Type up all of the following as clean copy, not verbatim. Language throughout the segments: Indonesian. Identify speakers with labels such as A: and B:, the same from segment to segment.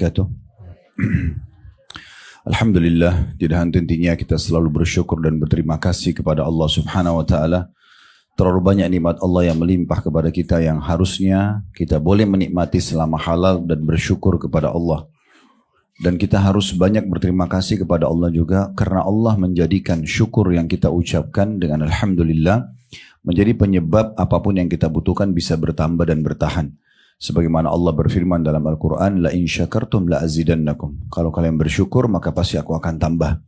A: wabarakatuh. Alhamdulillah, tidak henti-hentinya kita selalu bersyukur dan berterima kasih kepada Allah Subhanahu wa taala. Terlalu banyak nikmat Allah yang melimpah kepada kita yang harusnya kita boleh menikmati selama halal dan bersyukur kepada Allah. Dan kita harus banyak berterima kasih kepada Allah juga karena Allah menjadikan syukur yang kita ucapkan dengan alhamdulillah menjadi penyebab apapun yang kita butuhkan bisa bertambah dan bertahan. Sebagaimana Allah berfirman dalam Al-Quran, la in syakartum la azidannakum. Kalau kalian bersyukur maka pasti aku akan tambah.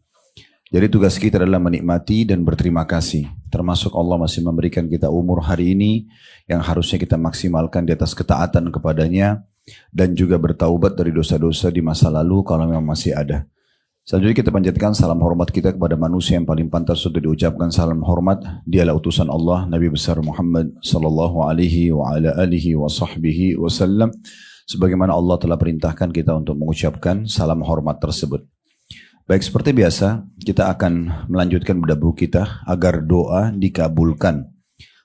A: Jadi tugas kita adalah menikmati dan berterima kasih. Termasuk Allah masih memberikan kita umur hari ini yang harusnya kita maksimalkan di atas ketaatan kepadanya dan juga bertaubat dari dosa-dosa di masa lalu kalau memang masih ada. Selanjutnya kita panjatkan salam hormat kita kepada manusia yang paling pantas untuk diucapkan salam hormat. Dialah utusan Allah, Nabi besar Muhammad sallallahu alaihi wa ala alihi wa sahbihi wasallam. Sebagaimana Allah telah perintahkan kita untuk mengucapkan salam hormat tersebut. Baik, seperti biasa kita akan melanjutkan pada buku kita agar doa dikabulkan.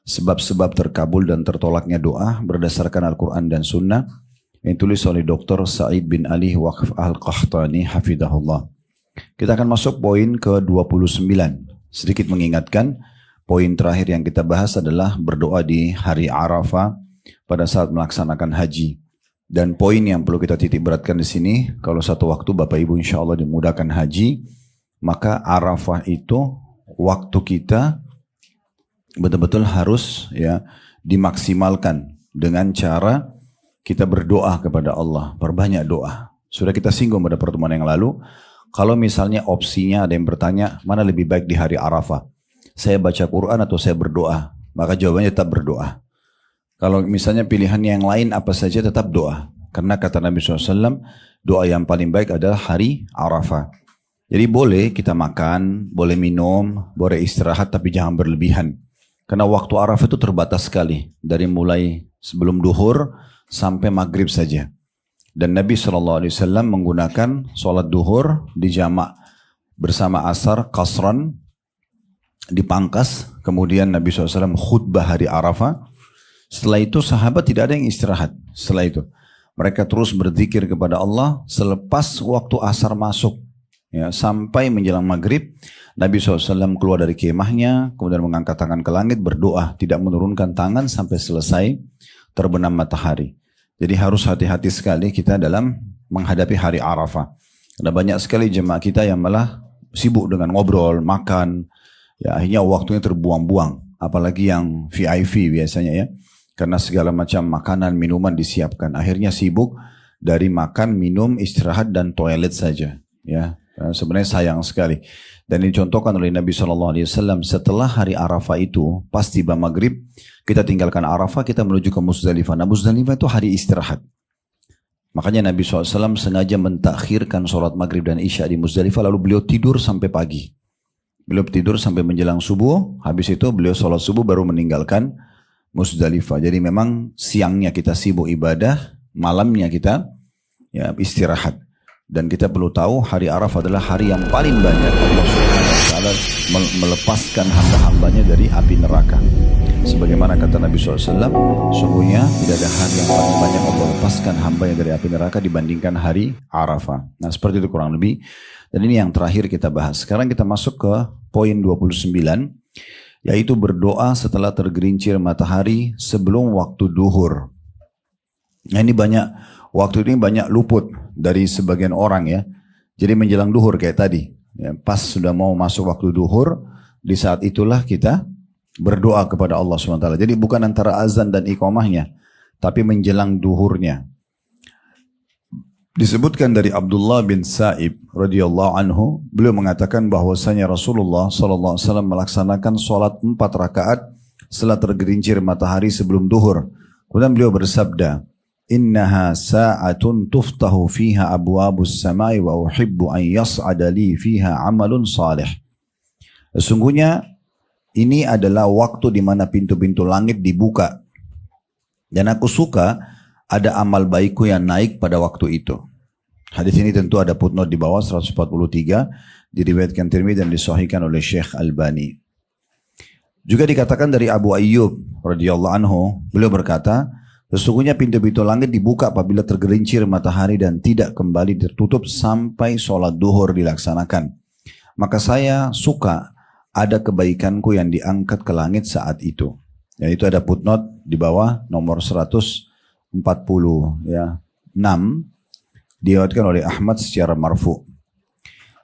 A: Sebab-sebab terkabul dan tertolaknya doa berdasarkan Al-Quran dan Sunnah yang ditulis oleh Dr. Sa'id bin Ali Waqf Al-Qahtani hafidhahullah. Kita akan masuk poin ke-29. Sedikit mengingatkan, poin terakhir yang kita bahas adalah berdoa di hari Arafah pada saat melaksanakan haji. Dan poin yang perlu kita titik beratkan di sini, kalau satu waktu Bapak Ibu insya Allah dimudahkan haji, maka Arafah itu waktu kita betul-betul harus ya dimaksimalkan dengan cara kita berdoa kepada Allah, perbanyak doa. Sudah kita singgung pada pertemuan yang lalu. Kalau misalnya opsinya ada yang bertanya, mana lebih baik di hari Arafah? Saya baca Quran atau saya berdoa? Maka jawabannya tetap berdoa. Kalau misalnya pilihannya yang lain apa saja tetap doa. Karena kata Nabi SAW, doa yang paling baik adalah hari Arafah. Jadi boleh kita makan, boleh minum, boleh istirahat tapi jangan berlebihan. Karena waktu Arafah itu terbatas sekali. Dari mulai sebelum duhur sampai maghrib saja. Dan Nabi SAW menggunakan sholat duhur di jamak bersama asar, qasran, dipangkas. Kemudian Nabi SAW khutbah hari Arafah. Setelah itu sahabat tidak ada yang istirahat. Setelah itu mereka terus berzikir kepada Allah selepas waktu asar masuk. Ya, sampai menjelang maghrib Nabi SAW keluar dari kemahnya. Kemudian mengangkat tangan ke langit berdoa. Tidak menurunkan tangan sampai selesai terbenam matahari. Jadi harus hati-hati sekali kita dalam menghadapi hari Arafah. Ada banyak sekali jemaah kita yang malah sibuk dengan ngobrol, makan. Ya, akhirnya waktunya terbuang-buang. Apalagi yang VIP biasanya ya. Karena segala macam makanan, minuman disiapkan. Akhirnya sibuk dari makan, minum, istirahat, dan toilet saja. Ya, sebenarnya sayang sekali. Dan dicontohkan oleh Nabi SAW setelah hari Arafah itu, pas tiba maghrib, kita tinggalkan Arafah, kita menuju ke Muzdalifah. Nah, Muzdalifah itu hari istirahat. Makanya Nabi SAW sengaja mentakhirkan sholat maghrib dan isya di Muzdalifah, lalu beliau tidur sampai pagi. Beliau tidur sampai menjelang subuh, habis itu beliau sholat subuh baru meninggalkan Muzdalifah. Jadi memang siangnya kita sibuk ibadah, malamnya kita ya istirahat. Dan kita perlu tahu hari Arafah adalah hari yang paling banyak Allah Subhanahu wa taala melepaskan hamba-hambanya dari api neraka. Sebagaimana kata Nabi SAW, sungguhnya tidak ada hari yang paling banyak Allah lepaskan hambanya dari api neraka dibandingkan hari Arafah. Nah, seperti itu kurang lebih. Dan ini yang terakhir kita bahas. Sekarang kita masuk ke poin 29, yaitu berdoa setelah tergelincir matahari sebelum waktu duhur. Nah, ini waktu ini banyak luput dari sebagian orang ya. Jadi menjelang duhur kayak tadi. Ya, pas sudah mau masuk waktu duhur, di saat itulah kita berdoa kepada Allah SWT. Jadi bukan antara azan dan iqamahnya, tapi menjelang duhurnya. Disebutkan dari Abdullah bin Sa'ib radhiyallahu anhu, beliau mengatakan bahwasanya Rasulullah SAW melaksanakan sholat 4 rakaat setelah tergelincir matahari sebelum duhur. Kemudian beliau bersabda, innaha sa'atun tuftahu fiha abwabus samai wa uhibbu an yas'ada li fiha amalun salih. Sesungguhnya ini adalah waktu di mana pintu-pintu langit dibuka. Dan aku suka ada amal baikku yang naik pada waktu itu. Hadis ini tentu ada footnote di bawah 143, diriwayatkan Tirmidzi dan disahihkan oleh Syekh Albani. Juga dikatakan dari Abu Ayyub radhiyallahu anhu, beliau berkata, Sesungguhnya pintu-pintu langit dibuka apabila tergelincir matahari dan tidak kembali tertutup sampai sholat duhur dilaksanakan. Maka saya suka ada kebaikanku yang diangkat ke langit saat itu. Ya, itu ada footnote di bawah nomor 146 ya, 6 diriwayatkan oleh Ahmad secara marfu.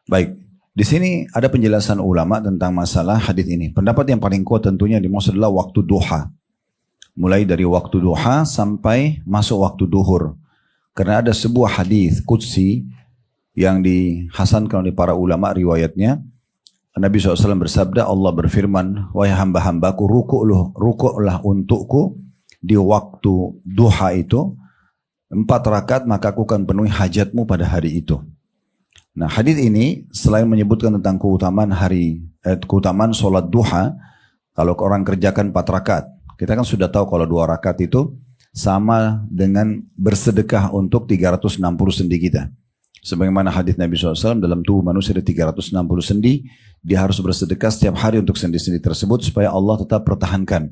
A: Baik, di sini ada penjelasan ulama tentang masalah hadis ini. Pendapat yang paling kuat tentunya dimaksud adalah waktu duha. Mulai dari waktu duha sampai masuk waktu duhur. Karena ada sebuah hadis qudsi yang dihasankan oleh para ulama riwayatnya. Nabi SAW bersabda, Allah berfirman, wahai hamba-hambaku, rukuklah untukku di waktu duha itu 4 rakaat, maka aku akan penuhi hajatmu pada hari itu. Nah, hadis ini selain menyebutkan tentang keutamaan sholat duha, kalau orang kerjakan 4 rakaat, kita kan sudah tahu kalau 2 rakaat itu sama dengan bersedekah untuk 360 sendi kita. Sebagaimana hadis Nabi SAW, dalam tubuh manusia ada 360 sendi, dia harus bersedekah setiap hari untuk sendi-sendi tersebut supaya Allah tetap pertahankan.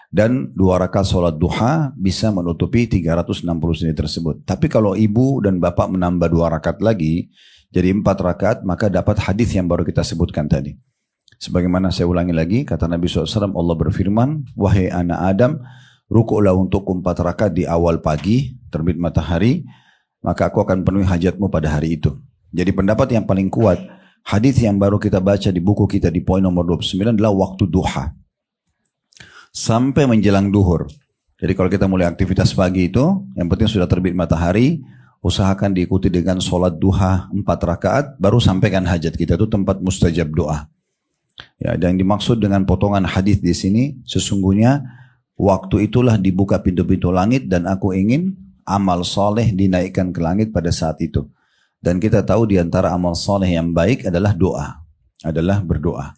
A: Dan 2 rakaat sholat duha bisa menutupi 360 sendi tersebut. Tapi kalau ibu dan bapak menambah 2 rakaat lagi, jadi 4 rakaat, maka dapat hadis yang baru kita sebutkan tadi. Sebagaimana saya ulangi lagi, kata Nabi SAW, Allah berfirman, wahai anak Adam, rukuklah untukku 4 rakaat di awal pagi, terbit matahari, maka aku akan penuhi hajatmu pada hari itu. Jadi pendapat yang paling kuat, hadis yang baru kita baca di buku kita di poin nomor 29 adalah waktu duha. Sampai menjelang duhur. Jadi kalau kita mulai aktivitas pagi itu, yang penting sudah terbit matahari, usahakan diikuti dengan sholat duha 4 rakaat, baru sampaikan hajat kita, itu tempat mustajab doa. Ya, dan dimaksud dengan potongan hadis di sini, sesungguhnya waktu itulah dibuka pintu-pintu langit dan aku ingin amal soleh dinaikkan ke langit pada saat itu. Dan kita tahu di antara amal soleh yang baik adalah doa, adalah berdoa.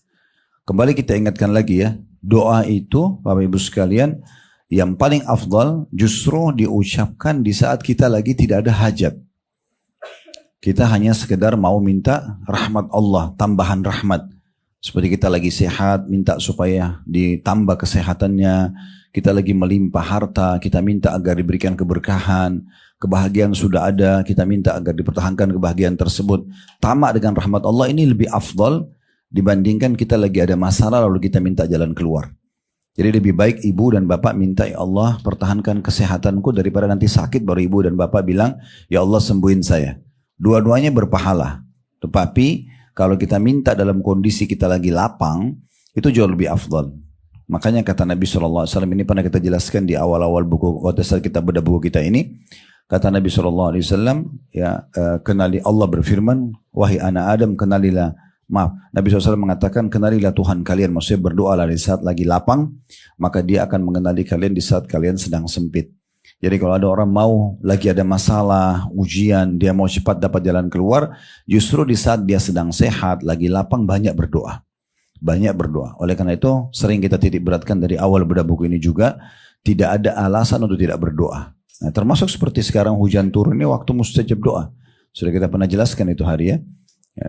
A: Kembali kita ingatkan lagi ya, doa itu Bapak Ibu sekalian yang paling afdal justru diucapkan di saat kita lagi tidak ada hajat. Kita hanya sekedar mau minta rahmat Allah, tambahan rahmat. Seperti kita lagi sehat, minta supaya ditambah kesehatannya. Kita lagi melimpah harta, kita minta agar diberikan keberkahan. Kebahagiaan sudah ada, kita minta agar dipertahankan kebahagiaan tersebut. Tamak dengan rahmat Allah ini lebih afdal dibandingkan kita lagi ada masalah lalu kita minta jalan keluar. Jadi lebih baik ibu dan bapak minta, ya Allah pertahankan kesehatanku, daripada nanti sakit baru ibu dan bapak bilang, ya Allah sembuhin saya. Dua-duanya berpahala. Tetapi kalau kita minta dalam kondisi kita lagi lapang, itu jauh lebih afdal. Makanya kata Nabi SAW, ini pernah kita jelaskan di awal-awal buku, waktu saat kita bedah buku kita ini, kata Nabi SAW, ya, kenali Allah berfirman, wahai anak Adam kenalilah, Nabi SAW mengatakan kenalilah Tuhan kalian, maksudnya berdoalah di saat lagi lapang, maka dia akan mengenali kalian di saat kalian sedang sempit. Jadi kalau ada orang mau lagi ada masalah, ujian, dia mau cepat dapat jalan keluar, justru di saat dia sedang sehat, lagi lapang, banyak berdoa. Banyak berdoa. Oleh karena itu, sering kita titik beratkan dari awal bedah buku ini juga, tidak ada alasan untuk tidak berdoa. Nah, termasuk seperti sekarang hujan turun ini waktu mustajab doa. Sudah kita pernah jelaskan itu hari ya.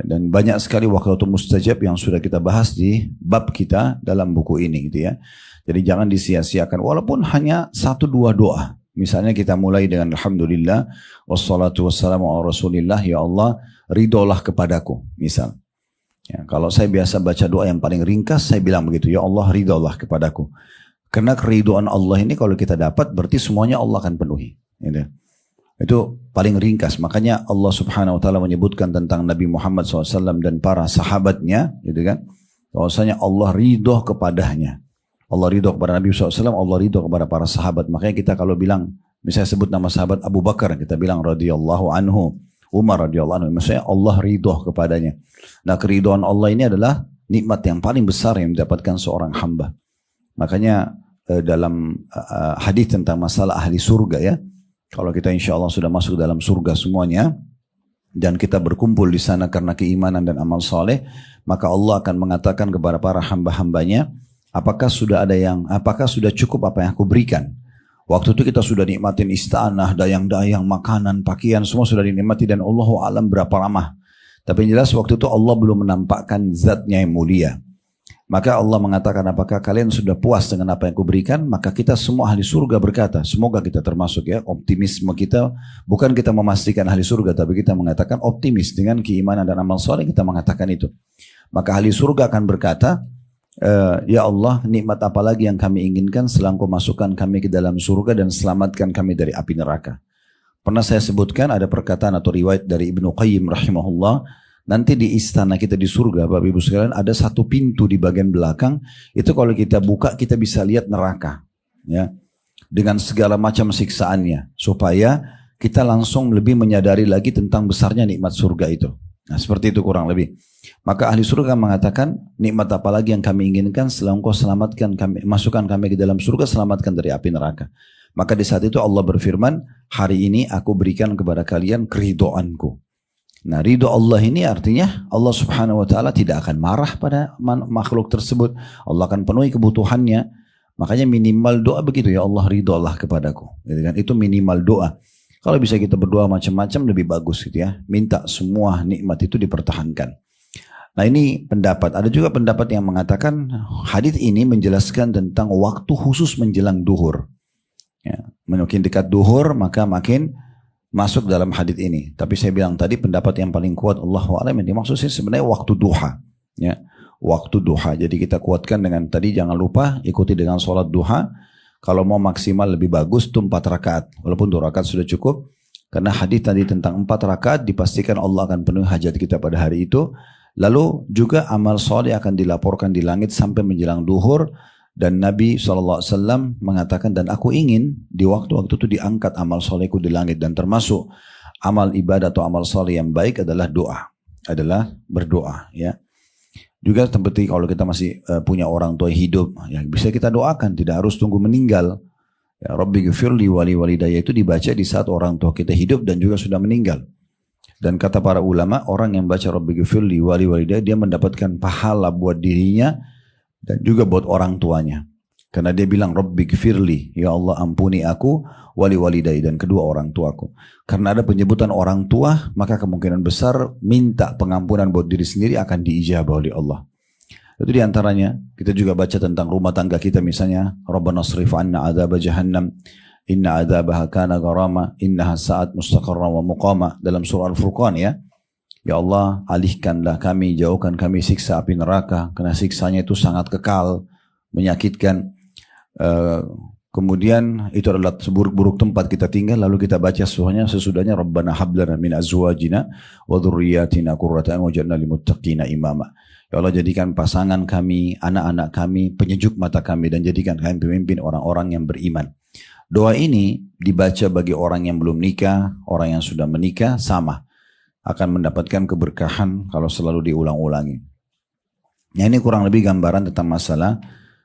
A: Dan banyak sekali waktu mustajab yang sudah kita bahas di bab kita dalam buku ini gitu ya. Jadi jangan disia-siakan walaupun hanya 1-2 doa. Misalnya kita mulai dengan Alhamdulillah wassalatu wassalamu ala rasulillah, ya Allah ridholah kepadaku misal. Ya, kalau saya biasa baca doa yang paling ringkas, saya bilang begitu, ya Allah ridholah kepadaku. Karena keridhaan Allah ini kalau kita dapat berarti semuanya Allah akan penuhi. Gitu. Itu paling ringkas. Makanya Allah Subhanahu Wa Taala menyebutkan tentang Nabi Muhammad SAW dan para sahabatnya, gitu kan? Bahwasanya Allah ridho kepadanya. Allah ridho kepada Nabi SAW, Allah ridho kepada para sahabat. Makanya kita kalau bilang, misalnya sebut nama sahabat Abu Bakar, kita bilang radhiyallahu anhu, Umar radhiyallahu anhu. Maksudnya Allah ridho kepadanya. Nah keridhaan Allah ini adalah nikmat yang paling besar yang didapatkan seorang hamba. Makanya dalam hadis tentang masalah ahli surga ya, kalau kita insya Allah sudah masuk dalam surga semuanya, dan kita berkumpul di sana karena keimanan dan amal soleh, maka Allah akan mengatakan kepada para hamba-hambanya, apakah sudah cukup apa yang aku berikan? Waktu itu kita sudah nikmatin istanah, dayang-dayang, makanan, pakaian, semua sudah dinikmati dan Allahu a'lam berapa lama. Tapi yang jelas waktu itu Allah belum menampakkan zatnya yang mulia. Maka Allah mengatakan, apakah kalian sudah puas dengan apa yang kuberikan? Maka kita semua ahli surga berkata, semoga kita termasuk ya, optimisme kita, bukan kita memastikan ahli surga, tapi kita mengatakan optimis dengan keimanan dan amal soleh, kita mengatakan itu. Maka ahli surga akan berkata, ya Allah, nikmat apa lagi yang kami inginkan setelah Engkau masukkan kami ke dalam surga dan selamatkan kami dari api neraka. Pernah saya sebutkan ada perkataan atau riwayat dari Ibnu Qayyim rahimahullah, nanti di istana kita di surga, Bapak Ibu sekalian, ada satu pintu di bagian belakang, itu kalau kita buka kita bisa lihat neraka, ya, dengan segala macam siksaannya, supaya kita langsung lebih menyadari lagi tentang besarnya nikmat surga itu. Nah, seperti itu kurang lebih. Maka ahli surga mengatakan, nikmat apa lagi yang kami inginkan setelah Engkau selamatkan kami, masukkan kami ke dalam surga, selamatkan dari api neraka. Maka di saat itu Allah berfirman, hari ini aku berikan kepada kalian keridhoanku. Nah, ridho Allah ini artinya Allah subhanahu wa ta'ala tidak akan marah pada makhluk tersebut. Allah akan penuhi kebutuhannya. Makanya minimal doa begitu, ya Allah ridho Allah kepadaku. Gitu kan? Itu minimal doa. Kalau bisa kita berdoa macam-macam lebih bagus gitu ya. Minta semua nikmat itu dipertahankan. Nah, ini pendapat. Ada juga pendapat yang mengatakan hadits ini menjelaskan tentang waktu khusus menjelang duhur. Ya, makin dekat duhur maka makin masuk dalam hadits ini. Tapi saya bilang tadi pendapat yang paling kuat Allahu a'lam yang dimaksud sih sebenarnya waktu duha. Ya, waktu duha. Jadi kita kuatkan dengan tadi, jangan lupa ikuti dengan sholat duha. Kalau mau maksimal lebih bagus itu 4 rakaat. Walaupun 2 rakaat sudah cukup. Karena hadits tadi tentang 4 rakaat dipastikan Allah akan penuhi hajat kita pada hari itu. Lalu juga amal soleh akan dilaporkan di langit sampai menjelang duhur. Dan Nabi SAW mengatakan, dan aku ingin di waktu-waktu itu diangkat amal solehku di langit. Dan termasuk amal ibadah atau amal soleh yang baik adalah doa. Adalah berdoa. Ya. Juga seperti kalau kita masih punya orang tua hidup, ya bisa kita doakan, tidak harus tunggu meninggal. Ya, Rabbi ghfirli wali walidayya itu dibaca di saat orang tua kita hidup dan juga sudah meninggal. Dan kata para ulama, orang yang baca Rabbi ghfirli wali walidayya, dia mendapatkan pahala buat dirinya dan juga buat orang tuanya. Karena dia bilang Rabbi ghfirli, ya Allah ampuni aku, wali walidayya, dan kedua orang tuaku. Karena ada penyebutan orang tua, maka kemungkinan besar minta pengampunan buat diri sendiri akan diijabah oleh Allah. Itu diantaranya, kita juga baca tentang rumah tangga kita misalnya, Rabbana srif anna adzab jahannam, inna adzabaha kana gharama, innaha sa'at mustaqarra wa muqama, dalam surah Al-Furqan ya. Ya Allah, alihkanlah kami, jauhkan kami siksa api neraka, karena siksanya itu sangat kekal, menyakitkan. Kemudian itu adalah seburuk-buruk tempat kita tinggal. Lalu kita baca sesudahnya Rabbana hablana min azwajina wa dhurriyyatina qurrata a'yun waj'alna lil muttaqina imama. Ya Allah, jadikan pasangan kami, anak-anak kami penyejuk mata kami, dan jadikan kami pemimpin orang-orang yang beriman. Doa ini dibaca bagi orang yang belum nikah, orang yang sudah menikah, sama akan mendapatkan keberkahan kalau selalu diulang-ulangi. Nah, ini kurang lebih gambaran tentang masalah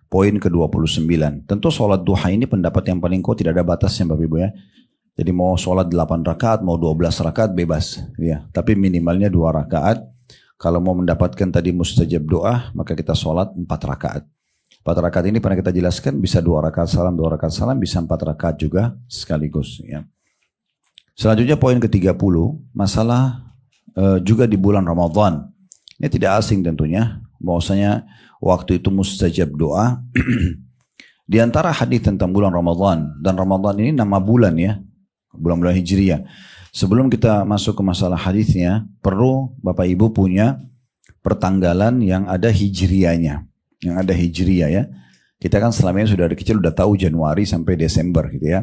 A: poin ke-29. Tentu sholat duha ini pendapat yang paling kuat, tidak ada batasnya Bapak Ibu ya. Jadi mau sholat 8 rakaat, mau 12 rakaat bebas. Ya. Tapi minimalnya 2 rakaat. Kalau mau mendapatkan tadi mustajab doa, maka kita sholat 4 rakaat. 4 rakaat ini pernah kita jelaskan, bisa 2 rakaat salam, 2 rakaat salam, bisa 4 rakaat juga sekaligus. Ya. Selanjutnya poin ke-30, masalah juga di bulan Ramadan. Ini tidak asing tentunya, bahwasanya waktu itu mustajab doa. Di antara hadis tentang bulan Ramadan, dan Ramadan ini nama bulan ya, bulan-bulan Hijriah. Sebelum kita masuk ke masalah hadisnya, perlu Bapak Ibu punya pertanggalan yang ada Hijriahnya, yang ada Hijriah ya. Kita kan selama ini sudah dari kecil udah tahu Januari sampai Desember gitu ya.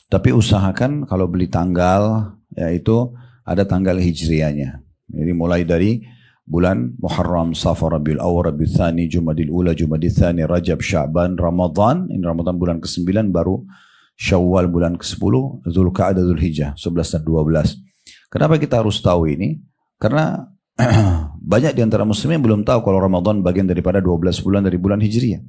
A: Tapi usahakan kalau beli tanggal, yaitu ada tanggal Hijriahnya. Jadi mulai dari bulan Muharram, Safar, Rabiul Awwal, Rabiul Tsani, Jumadil Ula, Jumadil Tsani, Rajab, Sya'ban, Ramadan. Ini Ramadan bulan ke-9, baru Syawal bulan ke-10, Dzulqa'dah, Dzulhijjah 11 dan 12. Kenapa kita harus tahu ini? Karena banyak di antara muslimin belum tahu kalau Ramadan bagian daripada 12 bulan dari bulan Hijriah.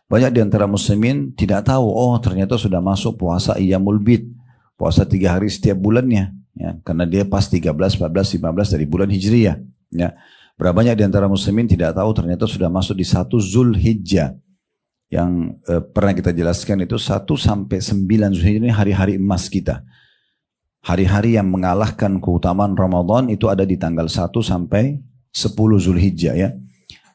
A: Banyak di antara muslimin tidak tahu, oh ternyata sudah masuk puasa Iyamul Bid, puasa 3 hari setiap bulannya. Ya, karena dia pas 13, 14, 15 dari bulan Hijriah. Ya, berapa banyak di antara muslimin tidak tahu ternyata sudah masuk di 1 Zulhijjah. Yang pernah kita jelaskan itu 1 sampai 9 Zulhijjah ini hari-hari emas kita. Hari-hari yang mengalahkan keutamaan Ramadan itu ada di tanggal 1 sampai 10 Zulhijjah ya.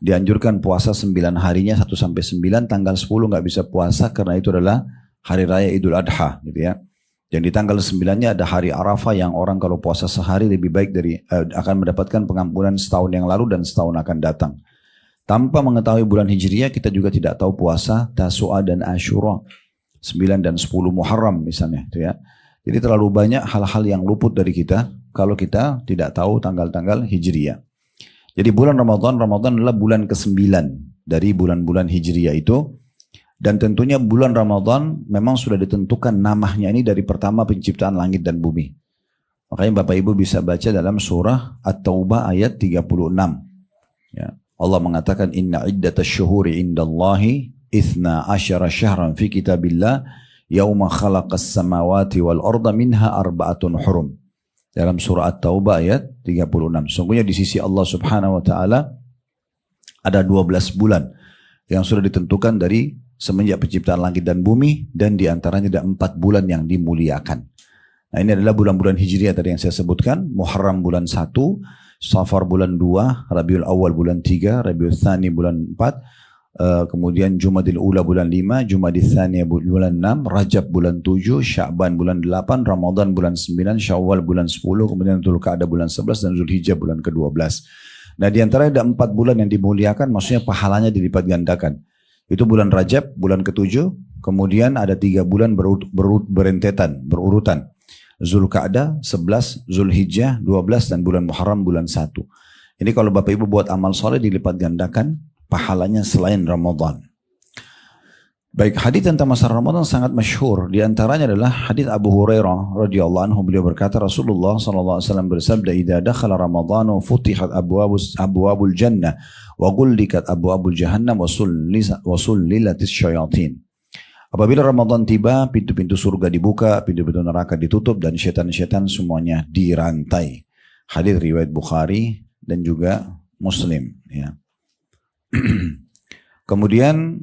A: Dianjurkan puasa 9 harinya 1 sampai 9, tanggal 10 nggak bisa puasa karena itu adalah hari raya Idul Adha gitu ya. Dan di tanggal 9-nya ada hari Arafah yang orang kalau puasa sehari lebih baik dari akan mendapatkan pengampunan setahun yang lalu dan setahun akan datang. Tanpa mengetahui bulan Hijriah kita juga tidak tahu puasa Tasu'a dan Asyura 9 dan 10 Muharram misalnya itu ya. Jadi terlalu banyak hal-hal yang luput dari kita kalau kita tidak tahu tanggal-tanggal Hijriah. Jadi bulan Ramadan adalah bulan ke-9 dari bulan-bulan Hijriah itu. Dan tentunya bulan Ramadan memang sudah ditentukan namanya ini dari pertama penciptaan langit dan bumi. Makanya Bapak Ibu bisa baca dalam surah At-Taubah ayat 36. Ya. Allah mengatakan inna iddatash syuhuri indallahi 12 syahran fi kitabillah yauma khalaqas samawati wal arda minha arba'atun hurum. Dalam surah At-Taubah ayat 36. Sungguhnya di sisi Allah subhanahu wa ta'ala ada 12 bulan yang sudah ditentukan dari semenjak penciptaan langit dan bumi, dan diantaranya ada 4 bulan yang dimuliakan. Nah ini adalah bulan-bulan Hijriah tadi yang saya sebutkan. Muharram bulan 1, Safar bulan 2, Rabiul Awal bulan 3, Rabiul Tsani bulan 4, kemudian Jumadil Ula bulan 5, Jumadil Tsaniyah bulan 6, Rajab bulan 7, Sya'ban bulan 8, Ramadan bulan 9, Syawal bulan 10, kemudian Dzulqa'dah bulan 11 dan Zulhijjah bulan ke-12. Nah di antara ada 4 bulan yang dimuliakan, maksudnya pahalanya dilipat gandakan. Itu bulan Rajab bulan ke-7, kemudian ada 3 bulan berurutan. Dzulqa'dah 11, Zulhijjah 12 dan bulan Muharram bulan 1. Ini kalau Bapak Ibu buat amal soleh dilipat gandakan pahalanya selain Ramadan. Baik, hadis tentang masa Ramadan sangat masyhur. Di antaranya adalah hadis Abu Hurairah radhiyallahu anhu, beliau berkata Rasulullah sallallahu alaihi wasallam bersabda, "Idza dakhala Ramadan futihat abwabul jannah wa ghullikat abwabul jahannam wa sullilatis syayatin." Apabila Ramadan tiba, pintu-pintu surga dibuka, pintu-pintu neraka ditutup dan syaitan-syaitan semuanya dirantai. Hadis riwayat Bukhari dan juga Muslim ya. Kemudian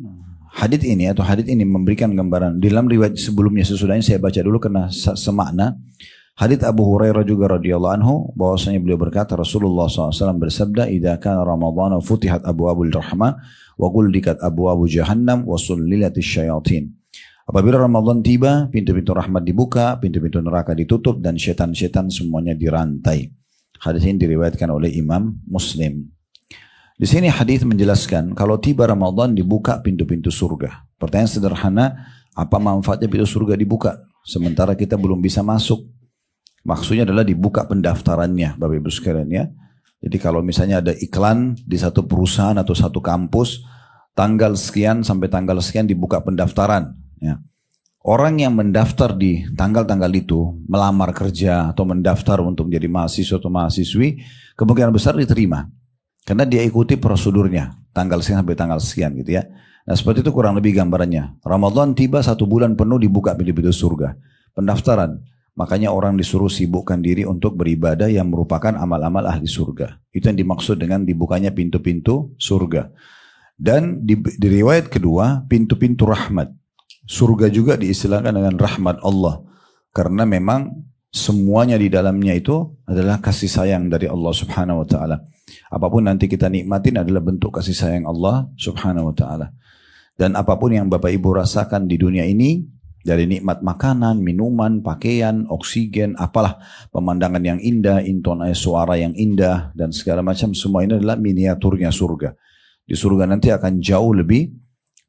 A: hadits ini memberikan gambaran dalam riwayat sebelumnya, sesudahnya saya baca dulu karena semakna. Hadits Abu Hurairah juga radhiyallahu anhu bahwasanya beliau berkata Rasulullah SAW bersabda, "Idza kana Ramadan futihat abwabul rahmah wa ghullikat abwabu jahannam wa sullilatis syayatin." Apabila Ramadan tiba, pintu-pintu rahmat dibuka, pintu-pintu neraka ditutup dan syaitan-syaitan semuanya dirantai. Hadis ini diriwayatkan oleh Imam Muslim. Di sini hadis menjelaskan kalau tiba Ramadan dibuka pintu-pintu surga. Pertanyaan sederhana, apa manfaatnya pintu surga dibuka sementara kita belum bisa masuk? Maksudnya adalah dibuka pendaftarannya, Bapak Ibu sekalian ya. Jadi kalau misalnya ada iklan di satu perusahaan atau satu kampus, tanggal sekian sampai tanggal sekian dibuka pendaftaran. Ya. Orang yang mendaftar di tanggal-tanggal itu, melamar kerja atau mendaftar untuk menjadi mahasiswa atau mahasiswi, kemungkinan besar diterima. Karena dia ikuti prosedurnya, tanggal sekian sampai tanggal sekian gitu ya. Nah seperti itu kurang lebih gambarannya. Ramadan tiba 1 bulan penuh dibuka pintu-pintu surga. Pendaftaran. Makanya orang disuruh sibukkan diri untuk beribadah yang merupakan amal-amal ahli surga. Itu yang dimaksud dengan dibukanya pintu-pintu surga. Dan di riwayat kedua, pintu-pintu rahmat. Surga juga diistilahkan dengan rahmat Allah. Karena memang semuanya di dalamnya itu adalah kasih sayang dari Allah subhanahu wa ta'ala. Apapun nanti kita nikmatin adalah bentuk kasih sayang Allah subhanahu wa ta'ala. Dan apapun yang Bapak Ibu rasakan di dunia ini, dari nikmat makanan, minuman, pakaian, oksigen, apalah, pemandangan yang indah, intonasi suara yang indah, dan segala macam, semua ini adalah miniaturnya surga. Di surga nanti akan jauh lebih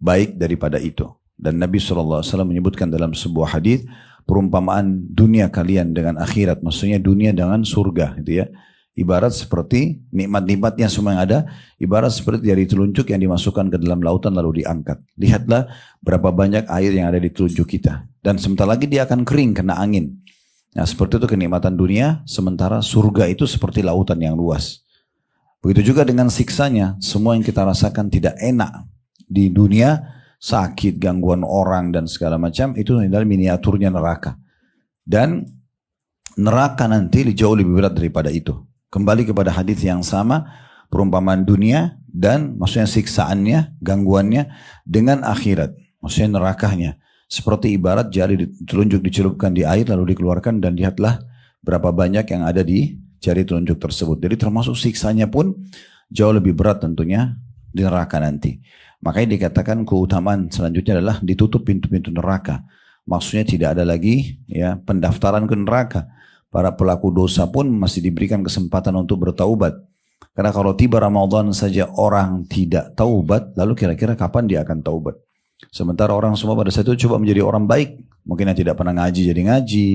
A: baik daripada itu. Dan Nabi SAW menyebutkan dalam sebuah hadis perumpamaan dunia kalian dengan akhirat, maksudnya dunia dengan surga gitu ya. Ibarat seperti nikmat-nikmatnya semua yang ada, ibarat seperti jari telunjuk yang dimasukkan ke dalam lautan lalu diangkat. Lihatlah berapa banyak air yang ada di telunjuk kita. Dan sebentar lagi dia akan kering kena angin. Nah seperti itu kenikmatan dunia, sementara surga itu seperti lautan yang luas. Begitu juga dengan siksanya, semua yang kita rasakan tidak enak di dunia, sakit, gangguan orang dan segala macam, itu adalah miniaturnya neraka. Dan neraka nanti jauh lebih berat daripada itu. Kembali kepada hadis yang sama, perumpamaan dunia dan maksudnya siksaannya, gangguannya dengan akhirat, maksudnya nerakanya. Seperti ibarat jari telunjuk dicelupkan di air lalu dikeluarkan dan lihatlah berapa banyak yang ada di jari telunjuk tersebut. Jadi termasuk siksanya pun jauh lebih berat tentunya di neraka nanti. Makanya dikatakan keutamaan selanjutnya adalah ditutup pintu-pintu neraka. Maksudnya tidak ada lagi ya pendaftaran ke neraka. Para pelaku dosa pun masih diberikan kesempatan untuk bertaubat. Karena kalau tiba Ramadan saja orang tidak taubat, lalu kira-kira kapan dia akan taubat? Sementara orang semua pada saat itu coba menjadi orang baik. Mungkin yang tidak pernah ngaji jadi ngaji.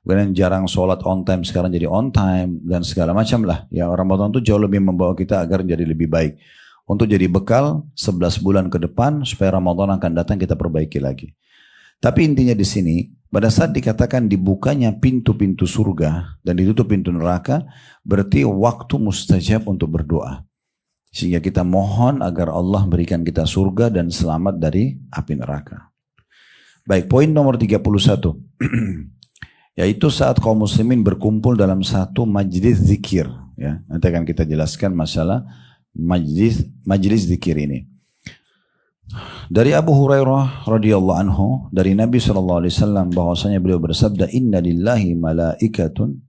A: Mungkin yang jarang sholat on time sekarang jadi on time. Dan segala macam lah. Ya Ramadan itu jauh lebih membawa kita agar jadi lebih baik. Untuk jadi bekal 11 bulan ke depan supaya Ramadan akan datang kita perbaiki lagi. Tapi intinya di sini, pada saat dikatakan dibukanya pintu-pintu surga dan ditutup pintu neraka, berarti waktu mustajab untuk berdoa. Sehingga kita mohon agar Allah berikan kita surga dan selamat dari api neraka. Baik, poin nomor 31. Yaitu saat kaum muslimin berkumpul dalam satu majlis zikir. Ya, nanti akan kita jelaskan masalah majlis zikir ini. Dari Abu Hurairah radhiyallahu anhu dari Nabi sallallahu alaihi wasallam bahwasanya beliau bersabda inna lillahi malaikatan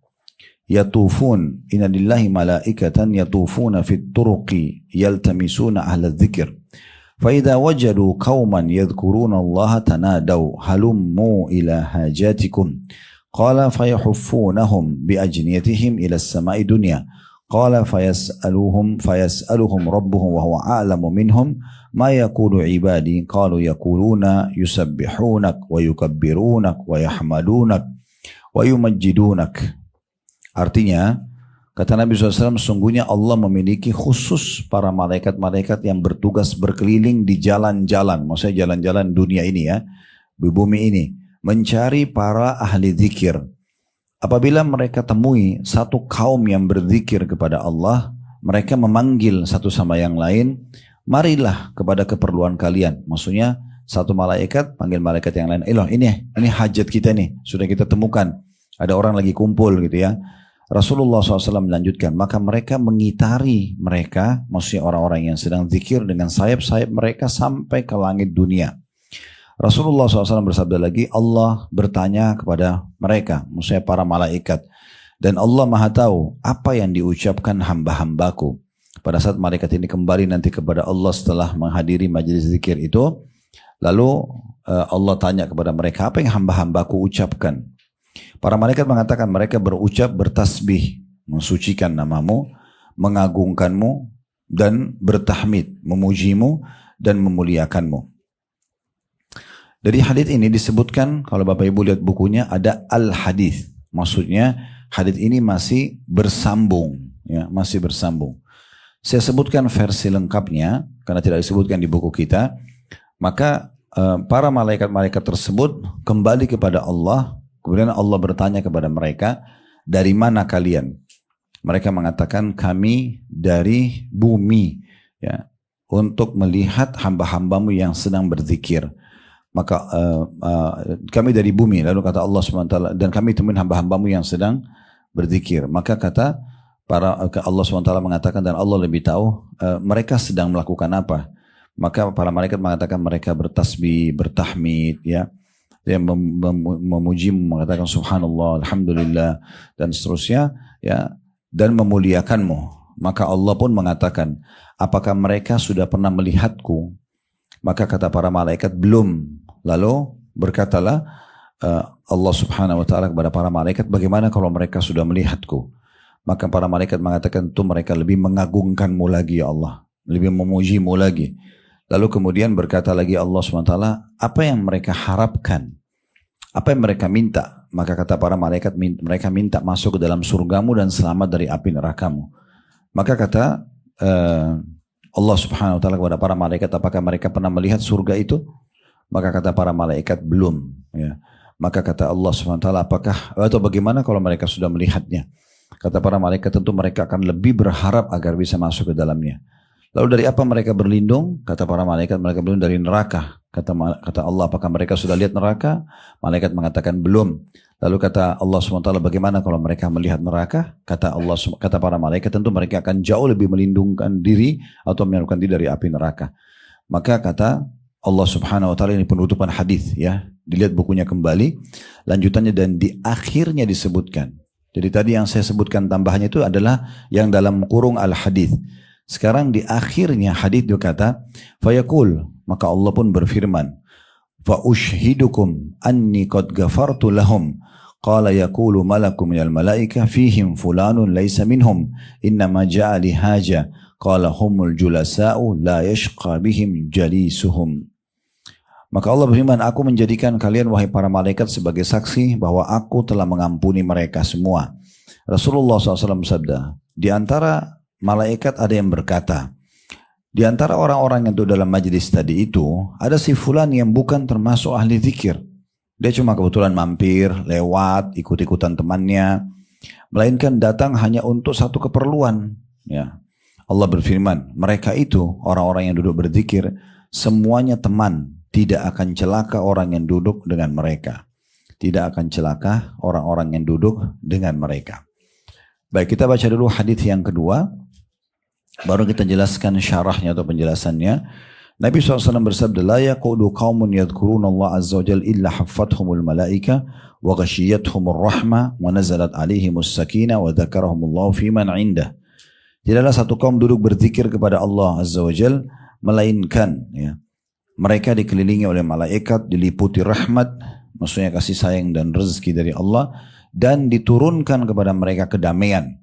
A: yatufuna fit turuqi yaltamisuna ahla dzikr fa idza wajadu qauman yadhkuruna Allah tanadaw halummu ila hajatikum qala fayahuffunahum bi ajniyatihim ila as-sama'i dunya qala fayas'aluhum rabbuhum wa huwa a'lamu minhum ma yaqulu ibadi qalu yaquluna yusabbihunak wa yukabbirunak wa yahmadunak wa yumajjidunak. Artinya kata Nabi SAW, sungguhnya Allah memiliki khusus para malaikat-malaikat yang bertugas berkeliling di jalan-jalan, maksudnya jalan-jalan dunia ini ya, di bumi ini, mencari para ahli zikir. Apabila mereka temui satu kaum yang berzikir kepada Allah, mereka memanggil satu sama yang lain, marilah kepada keperluan kalian. Maksudnya satu malaikat panggil malaikat yang lain. Ini hajat kita nih, sudah kita temukan. Ada orang lagi kumpul gitu ya. Rasulullah SAW melanjutkan, maka mereka mengitari mereka, maksudnya orang-orang yang sedang zikir dengan sayap-sayap mereka sampai ke langit dunia. Rasulullah SAW bersabda lagi, Allah bertanya kepada mereka, maksudnya para malaikat. Dan Allah Maha tahu apa yang diucapkan hamba-hambaku. Pada saat malaikat ini kembali nanti kepada Allah setelah menghadiri majelis zikir itu, lalu Allah tanya kepada mereka, apa yang hamba-hambaku ucapkan? Para malaikat mengatakan mereka berucap bertasbih, mensucikan namamu, mengagungkanmu, dan bertahmid, memujimu, dan memuliakanmu. Dari hadis ini disebutkan, kalau Bapak Ibu lihat bukunya, ada al-hadis. Maksudnya hadis ini masih bersambung, ya, masih bersambung. Saya sebutkan versi lengkapnya karena tidak disebutkan di buku kita. Maka para malaikat-malaikat tersebut kembali kepada Allah. Kemudian Allah bertanya kepada mereka, dari mana kalian? Mereka mengatakan kami dari bumi, ya, untuk melihat hamba-hambamu yang sedang berzikir. Maka kami dari bumi. Lalu kata Allah SWT, dan kami temuin hamba-hambamu yang sedang berzikir. Maka kata Allah SWT mengatakan, dan Allah lebih tahu mereka sedang melakukan apa. Maka para malaikat mengatakan mereka bertasbih, bertahmid, ya, yang memuji, mengatakan subhanallah, alhamdulillah, dan seterusnya, ya, dan memuliakanmu. Maka Allah pun mengatakan, apakah mereka sudah pernah melihatku? Maka kata para malaikat, belum. Lalu berkatalah Allah Subhanahu wa ta'ala kepada para malaikat, bagaimana kalau mereka sudah melihatku? Maka para malaikat mengatakan, itu mereka lebih mengagungkanmu lagi ya Allah, lebih memujimu lagi. Lalu kemudian berkata lagi Allah SWT, apa yang mereka harapkan? Apa yang mereka minta? Maka kata para malaikat, mereka minta masuk ke dalam surgamu dan selamat dari api nerakamu. Maka kata Allah Subhanahu wa ta'ala kepada para malaikat, apakah mereka pernah melihat surga itu? Maka kata para malaikat, belum. Ya. Maka kata Allah Subhanahu wa ta'ala, atau bagaimana kalau mereka sudah melihatnya? Kata para malaikat, tentu mereka akan lebih berharap agar bisa masuk ke dalamnya. Lalu dari apa mereka berlindung? Kata para malaikat, mereka berlindung dari neraka. Kata Allah, apakah mereka sudah lihat neraka? Malaikat mengatakan belum. Lalu kata Allah SWT, bagaimana kalau mereka melihat neraka? Kata para malaikat, tentu mereka akan jauh lebih melindungkan diri atau menyelamatkan diri dari api neraka. Maka kata Allah Subhanahu wa ta'ala, ini penutupan hadis ya. Dilihat bukunya kembali, lanjutannya, dan di akhirnya disebutkan. Jadi tadi yang saya sebutkan tambahannya itu adalah yang dalam kurung al-hadis. Sekarang di akhirnya hadits itu kata, fayaqul, maka Allah pun berfirman, fa ushhidukum anni qad ghafartu lahum. Qala yaqulu malakum minal malaika fihim fulanun laysa minhum innama ja'a li haja. Qala humul julasa'u la yashqa bihim jalisuhum. Maka Allah berfirman, aku menjadikan kalian wahai para malaikat sebagai saksi bahwa aku telah mengampuni mereka semua. Rasulullah SAW bersabda, di antara malaikat ada yang berkata, di antara orang-orang yang itu dalam majlis tadi itu, ada si fulan yang bukan termasuk ahli zikir. Dia cuma kebetulan mampir, lewat, ikut-ikutan temannya, melainkan datang hanya untuk satu keperluan. Ya. Allah berfirman, mereka itu orang-orang yang duduk berzikir, semuanya teman, tidak akan celaka orang yang duduk dengan mereka. Tidak akan celaka orang-orang yang duduk dengan mereka. Baik, kita baca dulu hadis yang kedua, baru kita jelaskan syarahnya atau penjelasannya. Nabi SAW bersabda, la yaqudu qaumun yadhkuruna Allah azza wa jalla illa haffathumul malaika wa ghashiyatuhumur rahmah wa nazalat alaihimus sakinah wa dzakarahumullahu fiman indah. Tidaklah satu kaum duduk berzikir kepada Allah azza wa jalla melainkan ya, mereka dikelilingi oleh malaikat, diliputi rahmat, maksudnya kasih sayang dan rezeki dari Allah, dan diturunkan kepada mereka kedamaian.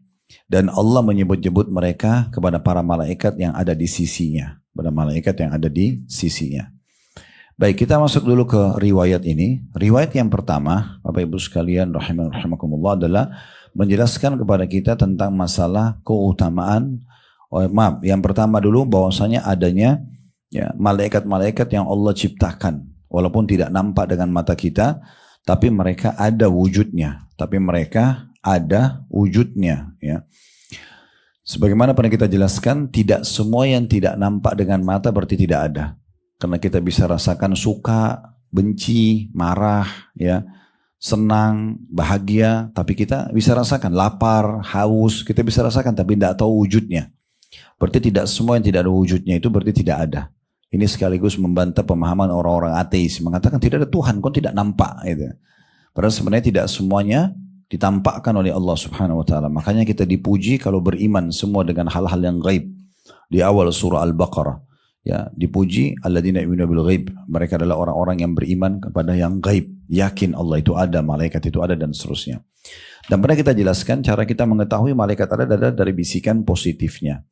A: Dan Allah menyebut-nyebut mereka kepada para malaikat yang ada di sisinya. Pada malaikat yang ada di sisinya. Baik, kita masuk dulu ke riwayat ini. Riwayat yang pertama, Bapak Ibu sekalian rahimakumullah, adalah menjelaskan kepada kita tentang masalah keutamaan. Yang pertama dulu bahwasanya adanya ya, malaikat-malaikat yang Allah ciptakan. Walaupun tidak nampak dengan mata kita, tapi mereka ada wujudnya. Ya. Sebagaimana pernah kita jelaskan, tidak semua yang tidak nampak dengan mata berarti tidak ada. Karena kita bisa rasakan suka, benci, marah, ya, senang, bahagia, tapi kita bisa rasakan lapar, haus, kita bisa rasakan tapi tidak tahu wujudnya. Berarti tidak semua yang tidak ada wujudnya itu berarti tidak ada. Ini sekaligus membantah pemahaman orang-orang ateis, mengatakan tidak ada Tuhan, kok tidak nampak gitu. Padahal sebenarnya tidak semuanya ditampakkan oleh Allah Subhanahu wa taala. Makanya kita dipuji kalau beriman semua dengan hal-hal yang gaib. Di awal surah Al-Baqarah, ya, dipuji alladzina yu'minuna bil ghaib. Mereka adalah orang-orang yang beriman kepada yang gaib, yakin Allah itu ada, malaikat itu ada, dan seterusnya. Dan pernah kita jelaskan cara kita mengetahui malaikat ada adalah dari bisikan positifnya.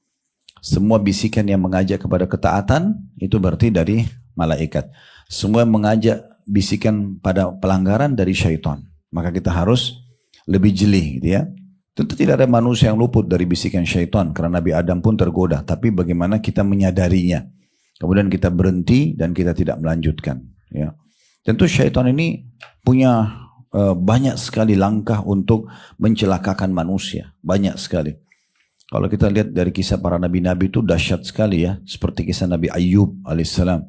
A: Semua bisikan yang mengajak kepada ketaatan itu berarti dari malaikat. Semua yang mengajak bisikan pada pelanggaran dari syaitan. Maka kita harus lebih jeli gitu ya. Tentu tidak ada manusia yang luput dari bisikan syaitan karena Nabi Adam pun tergoda, tapi bagaimana kita menyadarinya, kemudian kita berhenti dan kita tidak melanjutkan ya. Tentu syaitan ini punya banyak sekali langkah untuk mencelakakan manusia, banyak sekali. Kalau kita lihat dari kisah para nabi-nabi itu dahsyat sekali ya, seperti kisah Nabi Ayub alaihissalam.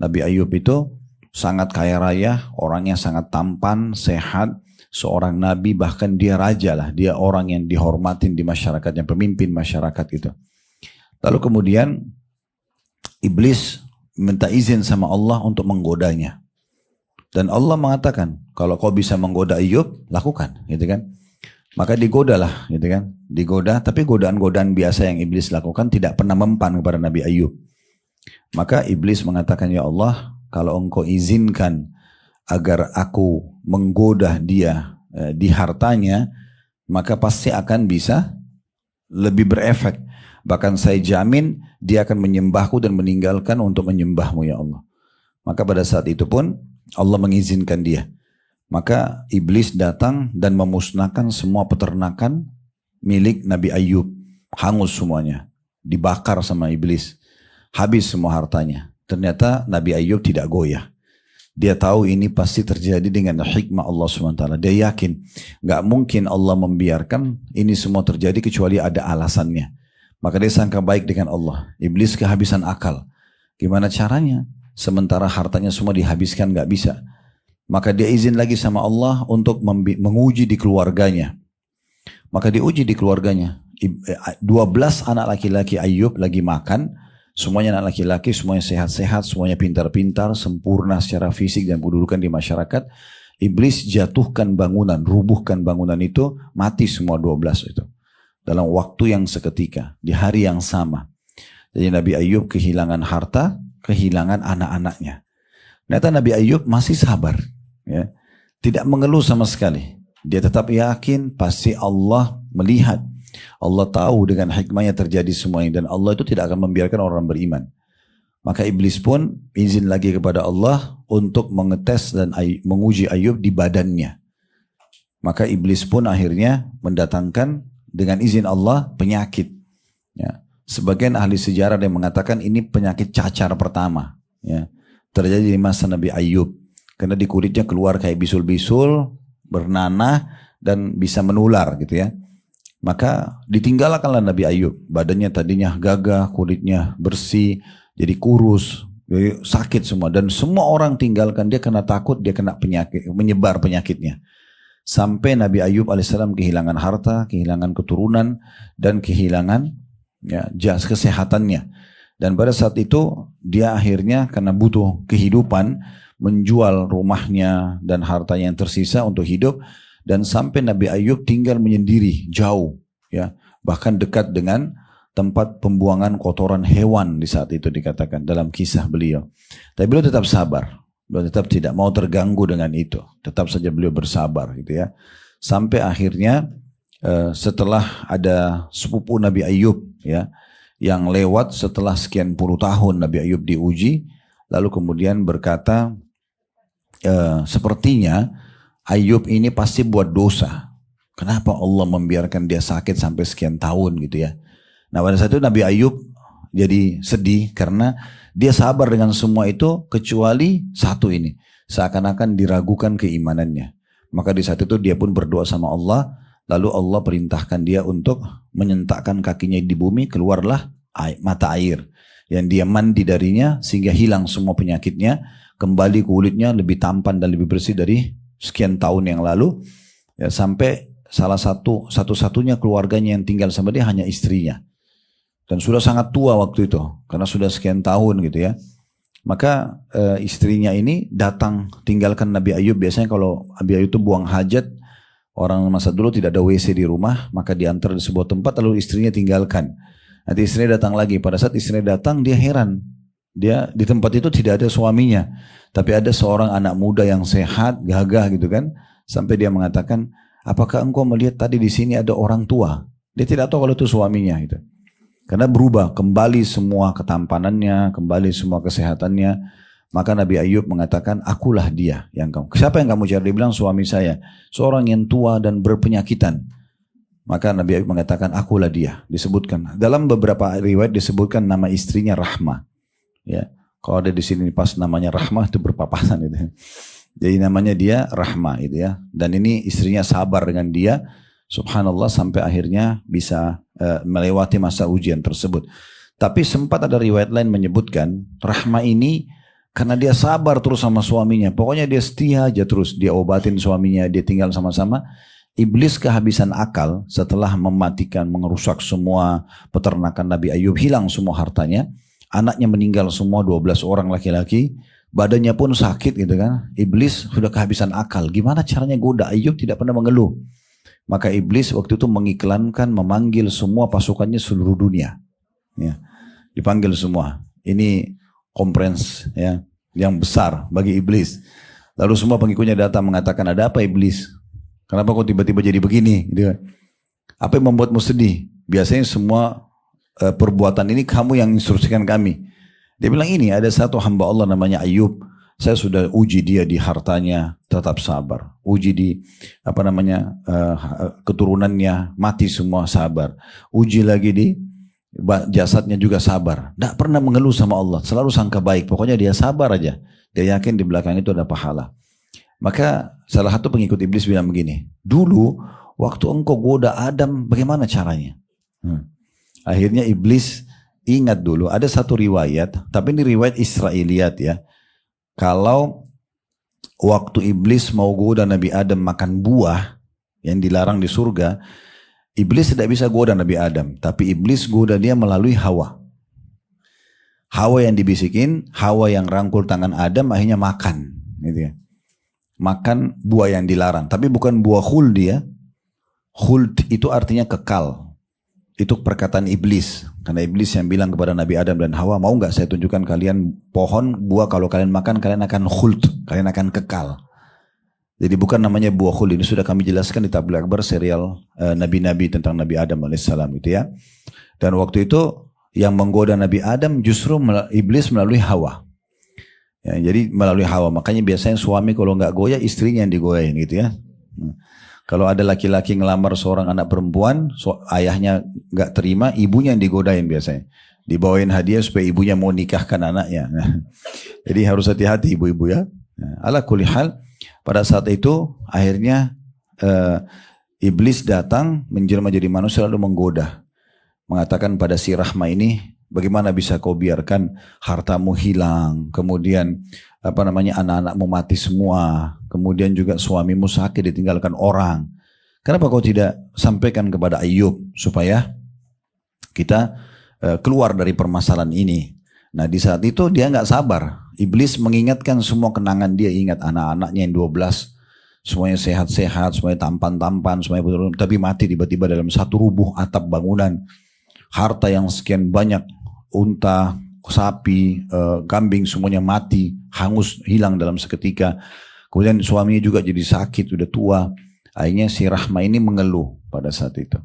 A: Nabi Ayub itu sangat kaya raya, orangnya sangat tampan, sehat, seorang nabi, bahkan dia raja lah, dia orang yang dihormatin di masyarakatnya, pemimpin masyarakat itu. Lalu kemudian iblis minta izin sama Allah untuk menggodanya. Dan Allah mengatakan, kalau kau bisa menggoda Ayub, lakukan, gitu kan. Maka digodalah, gitu kan. Digoda, tapi godaan-godaan biasa yang iblis lakukan tidak pernah mempan kepada Nabi Ayub. Maka iblis mengatakan, ya Allah, kalau engkau izinkan agar aku menggoda dia di hartanya, maka pasti akan bisa lebih berefek. Bahkan saya jamin dia akan menyembahku dan meninggalkan untuk menyembahmu ya Allah. Maka pada saat itu pun Allah mengizinkan dia. Maka iblis datang dan memusnahkan semua peternakan milik Nabi Ayub. Hangus semuanya. Dibakar sama iblis. Habis semua hartanya. Ternyata Nabi Ayub tidak goyah. Dia tahu ini pasti terjadi dengan hikmah Allah SWT. Dia yakin gak mungkin Allah membiarkan ini semua terjadi kecuali ada alasannya. Maka dia sangka baik dengan Allah. Iblis kehabisan akal. Gimana caranya? Sementara hartanya semua dihabiskan gak bisa. Maka dia izin lagi sama Allah untuk menguji di keluarganya. Maka diuji di keluarganya. 12 anak laki-laki Ayub lagi makan. Semuanya anak laki-laki, semuanya sehat-sehat, semuanya pintar-pintar, sempurna secara fisik dan kedudukan di masyarakat. Iblis jatuhkan bangunan, rubuhkan bangunan itu, mati semua 12 itu. Dalam waktu yang seketika, di hari yang sama. Jadi Nabi Ayub kehilangan harta, kehilangan anak-anaknya. Ternyata Nabi Ayub masih sabar, ya. Tidak mengeluh sama sekali. Dia tetap yakin pasti Allah melihat. Allah tahu dengan hikmahnya terjadi semuanya. Dan Allah itu tidak akan membiarkan orang beriman. Maka iblis pun izin lagi kepada Allah untuk mengetes dan menguji Ayub di badannya. Maka iblis pun akhirnya mendatangkan dengan izin Allah penyakit. Ya. Sebagian ahli sejarah yang mengatakan ini penyakit cacar pertama. Ya. Terjadi di masa Nabi Ayub. Karena di kulitnya keluar kayak bisul-bisul, bernanah, dan bisa menular gitu ya. Maka ditinggalkanlah Nabi Ayub. Badannya tadinya gagah, kulitnya bersih, jadi kurus, jadi sakit semua. Dan semua orang tinggalkan dia karena takut dia kena penyakit, menyebar penyakitnya. Sampai Nabi Ayub alaihissalam kehilangan harta, kehilangan keturunan, dan kehilangan ya, kesehatannya. Dan pada saat itu dia akhirnya karena butuh kehidupan, menjual rumahnya dan harta yang tersisa untuk hidup. Dan sampai Nabi Ayub tinggal menyendiri jauh, ya, bahkan dekat dengan tempat pembuangan kotoran hewan di saat itu dikatakan dalam kisah beliau. Tapi beliau tetap sabar, beliau tetap tidak mau terganggu dengan itu, tetap saja beliau bersabar gitu ya. Sampai akhirnya setelah ada sepupu Nabi Ayub ya yang lewat setelah sekian puluh tahun Nabi Ayub diuji, lalu kemudian berkata, sepertinya Ayub ini pasti buat dosa. Kenapa Allah membiarkan dia sakit sampai sekian tahun gitu ya. Nah pada saat itu Nabi Ayub jadi sedih karena dia sabar dengan semua itu kecuali satu ini. Seakan-akan diragukan keimanannya. Maka di saat itu dia pun berdoa sama Allah. Lalu Allah perintahkan dia untuk menyentakkan kakinya di bumi. Keluarlah mata air. Yang dia mandi darinya sehingga hilang semua penyakitnya. Kembali kulitnya lebih tampan dan lebih bersih dari sekian tahun yang lalu. Ya, sampai satu-satunya keluarganya yang tinggal sama dia hanya istrinya. Dan sudah sangat tua waktu itu. Karena sudah sekian tahun gitu ya. Maka istrinya ini datang tinggalkan Nabi Ayub. Biasanya kalau Nabi Ayub itu buang hajat. Orang masa dulu tidak ada WC di rumah. Maka diantar di sebuah tempat lalu istrinya tinggalkan. Nanti istrinya datang lagi. Pada saat istrinya datang dia heran. Dia di tempat itu tidak ada suaminya. Tapi ada seorang anak muda yang sehat, gagah gitu kan. Sampai dia mengatakan, apakah engkau melihat tadi di sini ada orang tua? Dia tidak tahu kalau itu suaminya gitu. Karena berubah, kembali semua ketampanannya, kembali semua kesehatannya. Maka Nabi Ayub mengatakan, akulah dia yang kamu. Siapa yang kamu cari? Dia bilang suami saya. Seorang yang tua dan berpenyakitan. Maka Nabi Ayub mengatakan, akulah dia. Disebutkan. Dalam beberapa riwayat disebutkan nama istrinya Rahmah. Ya. Kalau ada di sini pas namanya Rahmah itu berpapasan gitu. Jadi namanya dia Rahmah gitu ya. Dan ini istrinya sabar dengan dia. Subhanallah sampai akhirnya bisa melewati masa ujian tersebut. Tapi sempat ada riwayat lain menyebutkan Rahmah ini karena dia sabar terus sama suaminya. Pokoknya dia setia aja terus. Dia obatin suaminya, dia tinggal sama-sama. Iblis kehabisan akal setelah mematikan, mengerusak semua peternakan Nabi Ayub. Hilang semua hartanya. Anaknya meninggal semua 12 orang laki-laki. Badannya pun sakit gitu kan. Iblis sudah kehabisan akal. Gimana caranya goda? Ayub tidak pernah mengeluh. Maka iblis waktu itu mengiklankan, memanggil semua pasukannya seluruh dunia. Ya. Dipanggil semua. Ini konferensi ya, yang besar bagi iblis. Lalu semua pengikutnya datang mengatakan, ada apa iblis? Kenapa kok tiba-tiba jadi begini? Gitu. Apa yang membuatmu sedih? Biasanya semua perbuatan ini kamu yang instruksikan kami. Dia bilang ini ada satu hamba Allah namanya Ayub. Saya sudah uji dia di hartanya tetap sabar. Uji di keturunannya mati semua sabar. Uji lagi di jasadnya juga sabar. Tidak pernah mengeluh sama Allah. Selalu sangka baik. Pokoknya dia sabar aja. Dia yakin di belakang itu ada pahala. Maka salah satu pengikut iblis bilang begini. Dulu waktu engkau goda Adam bagaimana caranya? Akhirnya iblis ingat dulu ada satu riwayat, tapi ini riwayat Israiliyat ya. Kalau waktu iblis mau goda Nabi Adam makan buah yang dilarang di surga, iblis tidak bisa goda Nabi Adam, tapi iblis goda dia melalui Hawa. Hawa yang dibisikin, Hawa yang rangkul tangan Adam akhirnya makan, gitu ya. Makan buah yang dilarang, tapi bukan buah khuld ya. Khuld itu artinya kekal. itu perkataan iblis. Karena iblis yang bilang kepada Nabi Adam dan Hawa, mau nggak saya tunjukkan kalian pohon buah, kalau kalian makan kalian akan khuld, kalian akan kekal. Jadi bukan namanya buah khuld, ini sudah kami jelaskan di Tabligh Akbar serial Nabi-Nabi tentang Nabi Adam alaihissalam itu ya. Dan waktu itu yang menggoda Nabi Adam justru iblis melalui Hawa. Ya, jadi melalui Hawa. Makanya biasanya suami kalau nggak goyah, istrinya yang digoyahin gitu ya. Kalau ada laki-laki ngelamar seorang anak perempuan, ayahnya nggak terima, ibunya yang digodain biasanya. Dibawain hadiah supaya ibunya mau nikahkan anaknya. Jadi harus hati-hati ibu-ibu ya. Ala kulli hal, pada saat itu akhirnya iblis datang menjelma jadi manusia lalu menggoda. Mengatakan pada si Rahma ini, bagaimana bisa kau biarkan hartamu hilang, kemudian anak-anakmu mati semua, kemudian juga suamimu sakit ditinggalkan orang. Kenapa kau tidak sampaikan kepada Ayub supaya kita keluar dari permasalahan ini? Nah di saat itu dia nggak sabar. Iblis mengingatkan semua kenangan dia, ingat anak-anaknya yang 12, semuanya sehat-sehat, semuanya tampan-tampan, semuanya betul, tapi mati tiba-tiba dalam satu rubuh atap bangunan. Harta yang sekian banyak, unta, sapi, kambing semuanya mati, hangus, hilang dalam seketika. Kemudian suaminya juga jadi sakit, udah tua. Akhirnya si Rahma ini mengeluh pada saat itu.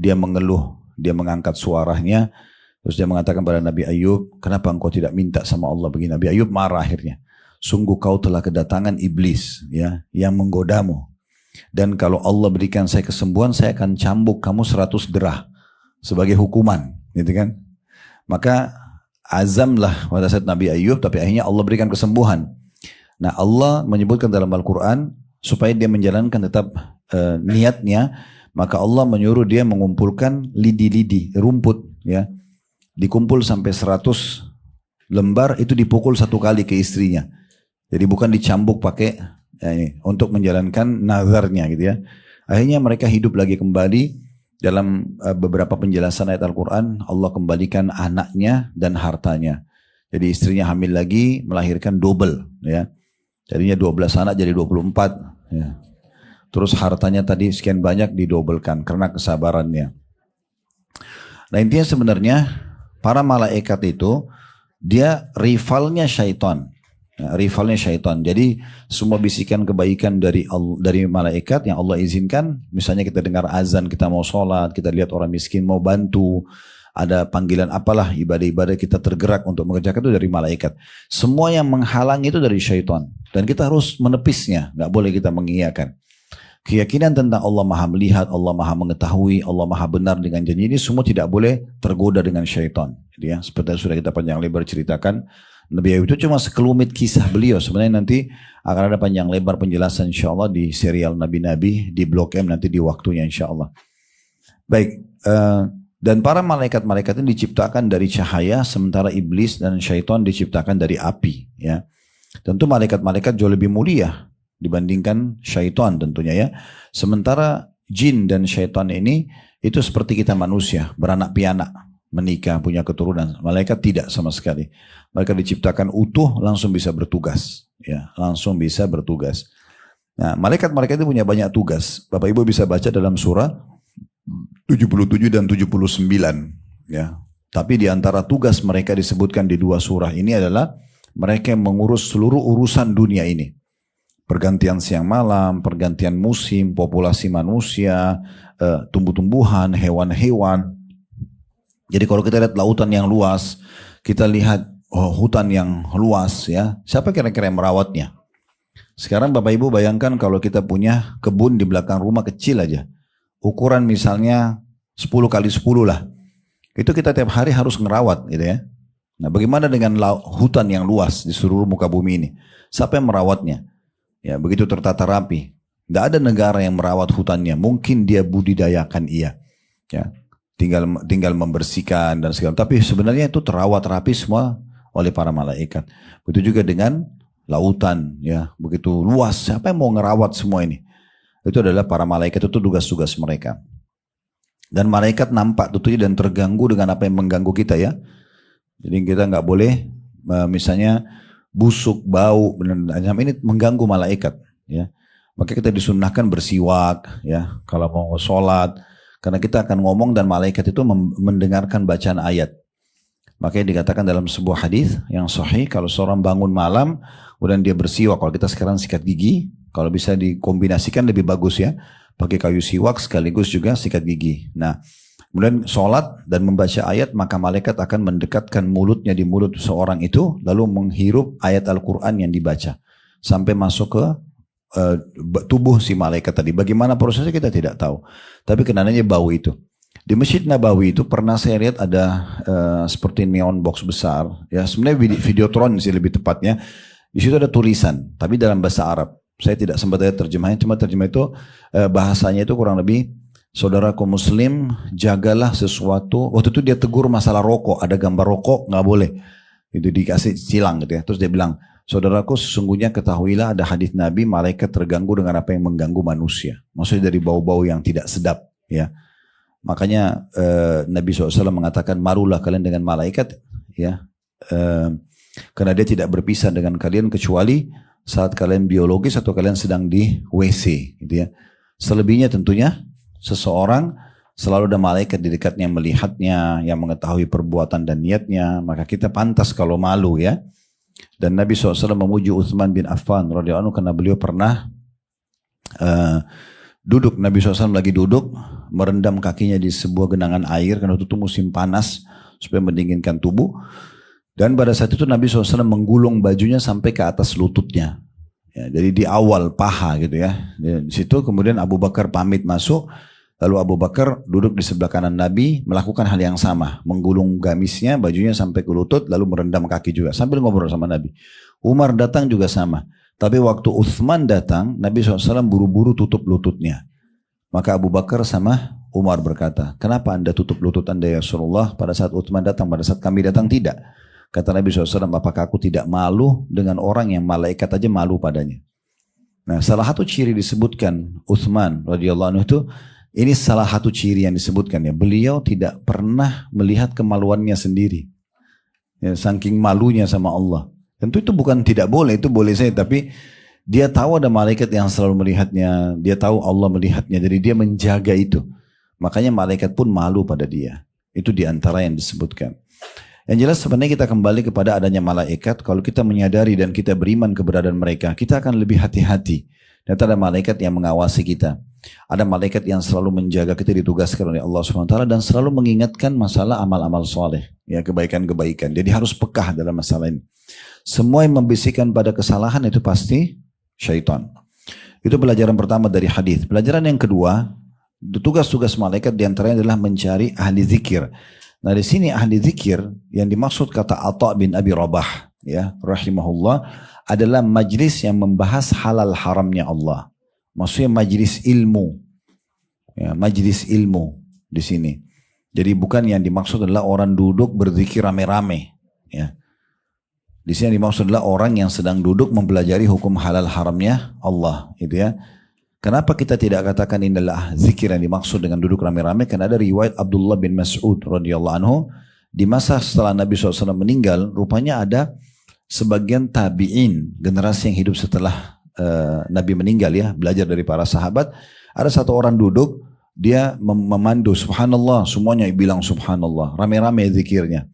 A: Dia mengeluh, dia mengangkat suaranya, terus dia mengatakan pada Nabi Ayub, kenapa engkau tidak minta sama Allah begini? Nabi Ayub marah akhirnya. Sungguh kau telah kedatangan iblis ya, yang menggodamu. Dan kalau Allah berikan saya kesembuhan, saya akan cambuk kamu 100 derah sebagai hukuman, gitu kan? Maka azamlah pada saat Nabi Ayub, tapi akhirnya Allah berikan kesembuhan. Nah Allah menyebutkan dalam Al-Quran supaya dia menjalankan tetap niatnya, maka Allah menyuruh dia mengumpulkan lidi-lidi, rumput ya, dikumpul sampai 100 lembar, itu dipukul 1 kali ke istrinya. Jadi bukan dicambuk pakai ya, ini, untuk menjalankan nazarnya gitu ya. Akhirnya mereka hidup lagi kembali. Dalam beberapa penjelasan ayat Al-Quran, Allah kembalikan anaknya dan hartanya. Jadi istrinya hamil lagi, melahirkan double. Ya. Jadinya 12 anak jadi 24. Ya. Terus hartanya tadi sekian banyak didobelkan karena kesabarannya. Nah intinya sebenarnya para malaikat itu, dia rivalnya syaitan. Rivalnya syaitan. Jadi semua bisikan kebaikan dari malaikat yang Allah izinkan, misalnya kita dengar azan, kita mau sholat, kita lihat orang miskin mau bantu, ada panggilan apalah, ibadah-ibadah kita tergerak untuk mengerjakan itu dari malaikat. Semua yang menghalangi itu dari syaitan, dan kita harus menepisnya, nggak boleh kita mengiyakan. Keyakinan tentang Allah maha melihat, Allah maha mengetahui, Allah maha benar dengan janji ini semua tidak boleh tergoda dengan syaitan. Jadi ya, seperti yang sudah kita panjang lebar ceritakan, Nabi Ayub itu cuma sekelumit kisah beliau. Sebenarnya nanti akan ada panjang lebar penjelasan insyaAllah di serial Nabi-Nabi di Blok M nanti di waktunya insyaAllah. Baik, dan para malaikat-malaikat ini diciptakan dari cahaya, sementara iblis dan syaitan diciptakan dari api. Ya, tentu malaikat-malaikat jauh lebih mulia dibandingkan syaitan tentunya ya. Sementara jin dan syaitan ini itu seperti kita manusia, beranak pianak, menikah, punya keturunan. Malaikat tidak sama sekali. Mereka diciptakan utuh, langsung bisa bertugas. Ya, langsung bisa bertugas. Nah, malaikat-malaikat itu punya banyak tugas. Bapak Ibu bisa baca dalam surah 77 dan 79. Ya. Tapi di antara tugas mereka disebutkan di 2 surah ini adalah mereka yang mengurus seluruh urusan dunia ini. Pergantian siang malam, pergantian musim, populasi manusia, tumbuh-tumbuhan, hewan-hewan. Jadi kalau kita lihat lautan yang luas, kita lihat hutan yang luas ya, siapa kira-kira yang merawatnya? Sekarang Bapak Ibu bayangkan kalau kita punya kebun di belakang rumah kecil aja, ukuran misalnya 10 kali 10 lah, itu kita tiap hari harus ngerawat gitu ya. Nah bagaimana dengan hutan yang luas di seluruh muka bumi ini? Siapa yang merawatnya? Ya begitu tertata rapi. Tidak ada negara yang merawat hutannya, mungkin dia budidayakan iya. Ya. Tinggal membersihkan dan segala. Tapi sebenarnya itu terawat rapi semua oleh para malaikat. Begitu juga dengan lautan, ya begitu luas. Siapa yang mau ngerawat semua ini? Itu adalah para malaikat, itu tugas-tugas mereka. Dan malaikat nampak tentunya dan terganggu dengan apa yang mengganggu kita ya. Jadi kita nggak boleh misalnya busuk, bau, ini mengganggu malaikat. Ya, maka kita disunnahkan bersiwak. Ya, kalau mau sholat. Karena kita akan ngomong dan malaikat itu mendengarkan bacaan ayat. Makanya dikatakan dalam sebuah hadis yang sahih, kalau seorang bangun malam, kemudian dia bersiwak, kalau kita sekarang sikat gigi, kalau bisa dikombinasikan lebih bagus ya, pakai kayu siwak sekaligus juga sikat gigi. Nah, kemudian sholat dan membaca ayat, maka malaikat akan mendekatkan mulutnya di mulut seorang itu, lalu menghirup ayat Al-Quran yang dibaca. Sampai masuk ke tubuh si malaikat tadi. Bagaimana prosesnya kita tidak tahu. Tapi kenananya bau itu. Di Masjid Nabawi itu pernah saya lihat ada seperti neon box besar. Ya sebenarnya videotron sih lebih tepatnya. Di situ ada tulisan, tapi dalam bahasa Arab. Saya tidak sempat lihat terjemahannya, cuma terjemah itu bahasanya itu kurang lebih, saudaraku muslim, jagalah sesuatu. Waktu itu dia tegur masalah rokok, ada gambar rokok, nggak boleh. Itu dikasih silang gitu ya. Terus dia bilang, saudaraku sesungguhnya ketahuilah ada hadis Nabi, malaikat terganggu dengan apa yang mengganggu manusia. Maksudnya dari bau-bau yang tidak sedap. Ya, makanya Nabi SAW mengatakan, marulah kalian dengan malaikat, ya, karena dia tidak berpisah dengan kalian kecuali saat kalian biologis atau kalian sedang di WC, gitu ya. Selebihnya tentunya seseorang selalu ada malaikat di dekatnya melihatnya, yang mengetahui perbuatan dan niatnya, maka kita pantas kalau malu ya. Dan Nabi SAW memuji Utsman bin Affan radhiyallahu anhu karena beliau pernah duduk, Nabi SAW lagi duduk merendam kakinya di sebuah genangan air karena itu musim panas supaya mendinginkan tubuh. Dan pada saat itu Nabi SAW menggulung bajunya sampai ke atas lututnya. Ya, jadi di awal paha gitu ya. Di situ kemudian Abu Bakar pamit masuk. Lalu Abu Bakar duduk di sebelah kanan Nabi melakukan hal yang sama. Menggulung gamisnya, bajunya sampai ke lutut lalu merendam kaki juga. Sambil ngobrol sama Nabi. Umar datang juga sama. Tapi waktu Utsman datang, Nabi SAW buru-buru tutup lututnya. Maka Abu Bakar sama Umar berkata, kenapa anda tutup lutut anda ya Rasulullah pada saat Utsman datang, pada saat kami datang tidak? Kata Nabi SAW, apakah aku tidak malu dengan orang yang malaikat aja malu padanya? Nah, salah satu ciri disebutkan Utsman radhiyallahu anhu itu, ini salah satu ciri yang disebutkan ya. Beliau tidak pernah melihat kemaluannya sendiri. Ya, saking malunya sama Allah. Tentu itu bukan tidak boleh, itu boleh saja. Tapi dia tahu ada malaikat yang selalu melihatnya. Dia tahu Allah melihatnya. Jadi dia menjaga itu. Makanya malaikat pun malu pada dia. Itu diantara yang disebutkan. Yang jelas sebenarnya kita kembali kepada adanya malaikat. Kalau kita menyadari dan kita beriman keberadaan mereka, kita akan lebih hati-hati. Dan ada malaikat yang mengawasi kita. Ada malaikat yang selalu menjaga kita, ditugaskan oleh Allah SWT dan selalu mengingatkan masalah amal-amal soleh, ya, kebaikan-kebaikan. Jadi harus pekah dalam masalah ini. Semua yang membisikkan pada kesalahan itu pasti syaitan. Itu pelajaran pertama dari hadis. Pelajaran yang kedua, tugas-tugas malaikat diantaranya adalah mencari ahli zikir. Nah di sini ahli zikir yang dimaksud kata Atha bin Abi Rabah, ya, rahimahullah, adalah majlis yang membahas halal haramnya Allah. Maksudnya majlis ilmu, ya, majlis ilmu di sini. Jadi bukan yang dimaksud adalah orang duduk berzikir rame-rame, ya. Di sini yang dimaksud adalah orang yang sedang duduk mempelajari hukum halal haramnya Allah, gitu ya. Kenapa kita tidak katakan ini adalah zikir yang dimaksud dengan duduk rame-rame? Karena ada riwayat Abdullah bin Mas'ud radhiyallahu anhu, di masa setelah Nabi SAW meninggal, rupanya ada sebagian tabi'in, generasi yang hidup setelah Nabi meninggal ya, belajar dari para sahabat. Ada satu orang duduk, dia memandu subhanallah, semuanya bilang subhanallah, rame-rame zikirnya.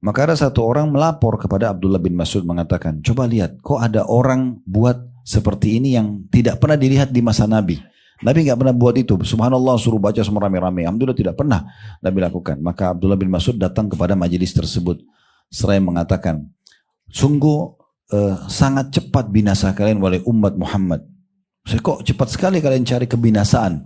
A: Maka ada satu orang melapor kepada Abdullah bin Mas'ud mengatakan, coba lihat, kok ada orang buat seperti ini yang tidak pernah dilihat di masa Nabi. Nabi nggak pernah buat itu. Subhanallah, suruh baca semua rame-rame. Alhamdulillah tidak pernah Nabi lakukan. Maka Abdullah bin Mas'ud datang kepada majelis tersebut. Seraya mengatakan, sungguh sangat cepat binasa kalian oleh umat Muhammad. Saya kok cepat sekali kalian cari kebinasaan.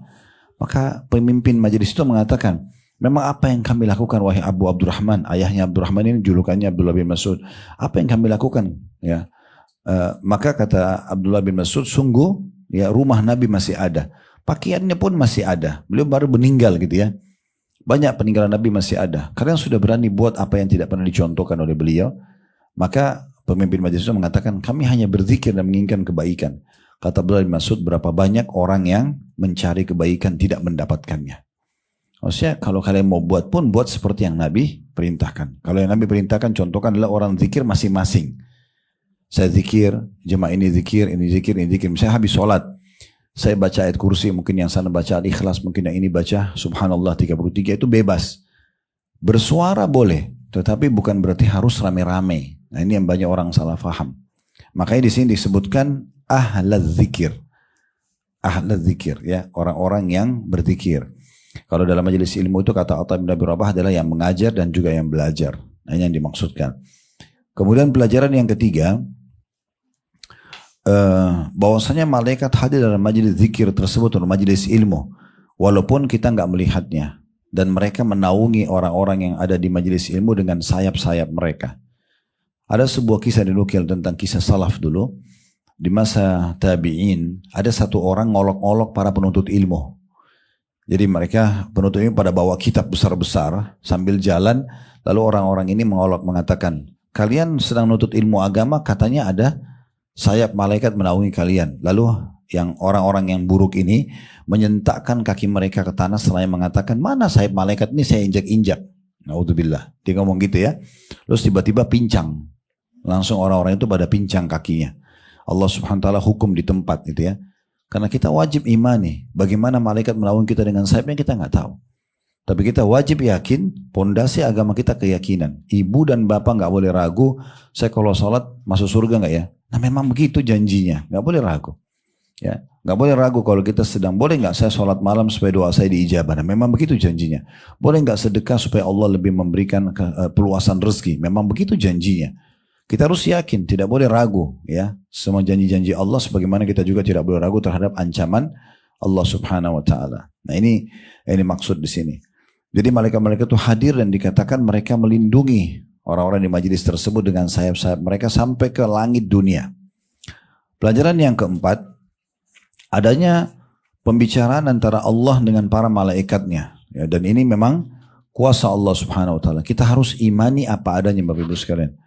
A: Maka pemimpin majelis itu mengatakan, memang apa yang kami lakukan wahai Abu Abdurrahman, ayahnya Abdurrahman ini julukannya Abdullah bin Mas'ud. Apa yang kami lakukan? Ya. Maka kata Abdullah bin Mas'ud, sungguh ya rumah Nabi masih ada, pakaiannya pun masih ada, beliau baru meninggal gitu ya, banyak peninggalan Nabi masih ada. Kalian sudah berani buat apa yang tidak pernah dicontohkan oleh beliau. Maka pemimpin majelis itu mengatakan, kami hanya berzikir dan menginginkan kebaikan. Kata Abdullah bin Mas'ud, berapa banyak orang yang mencari kebaikan tidak mendapatkannya. Maksudnya kalau kalian mau buat pun buat seperti yang Nabi perintahkan. Kalau yang Nabi perintahkan, contohkan adalah orang zikir masing-masing. Saya zikir, jemaah ini zikir, ini zikir, ini zikir. Misalnya habis sholat, Saya baca ayat kursi, mungkin yang sana baca Al-Ikhlas, mungkin yang ini baca Subhanallah 33, itu bebas. Bersuara boleh, tetapi bukan berarti harus rame-rame. Nah ini yang banyak orang salah faham. Makanya di sini disebutkan ahlaz zikir. Ahlaz zikir, ya, orang-orang yang berzikir. Kalau dalam majelis ilmu itu kata Atha bin Abi Rabah adalah yang mengajar dan juga yang belajar. Nah ini yang dimaksudkan. Kemudian pelajaran yang ketiga, bahwasanya malaikat hadir dalam majelis zikir tersebut atau majelis ilmu walaupun kita nggak melihatnya, dan mereka menaungi orang-orang yang ada di majelis ilmu dengan sayap-sayap mereka. Ada sebuah kisah dinukil tentang kisah salaf dulu di masa tabi'in. Ada satu orang ngolok-ngolok para penuntut ilmu. Jadi mereka penuntut ilmu pada bawa kitab besar-besar sambil jalan, lalu orang-orang ini mengolok mengatakan, kalian sedang nuntut ilmu agama, katanya ada sayap malaikat menaungi kalian. Lalu yang orang-orang yang buruk ini menyentakkan kaki mereka ke tanah selain mengatakan, mana sayap malaikat ini, saya injak-injak. Naudzubillah. Dia ngomong gitu ya. Terus tiba-tiba pincang. Langsung orang-orang itu pada pincang kakinya. Allah subhanahu wa ta'ala hukum di tempat gitu ya. Karena kita wajib imani. Bagaimana malaikat menaungi kita dengan sayapnya kita nggak tahu. Tapi kita wajib yakin, pondasi agama kita keyakinan. Ibu dan bapak nggak boleh ragu, saya kalau sholat masuk surga nggak ya? Nah memang begitu janjinya, nggak boleh ragu. Ya, nggak boleh ragu kalau kita sedang, boleh nggak saya sholat malam supaya doa saya diijabah? Nah, memang begitu janjinya. Boleh nggak sedekah supaya Allah lebih memberikan peluasan rezeki? Memang begitu janjinya. Kita harus yakin, tidak boleh ragu. Ya, semua janji-janji Allah, sebagaimana kita juga tidak boleh ragu terhadap ancaman Allah Subhanahu Wa Taala. Nah ini maksud di sini. Jadi malaikat-malaikat itu hadir dan dikatakan mereka melindungi orang-orang di majelis tersebut dengan sayap-sayap mereka sampai ke langit dunia. Pelajaran yang keempat, adanya pembicaraan antara Allah dengan para malaikatnya. Ya, dan ini memang kuasa Allah Subhanahu Wa Taala. Kita harus imani apa adanya, Bapak Ibu sekalian.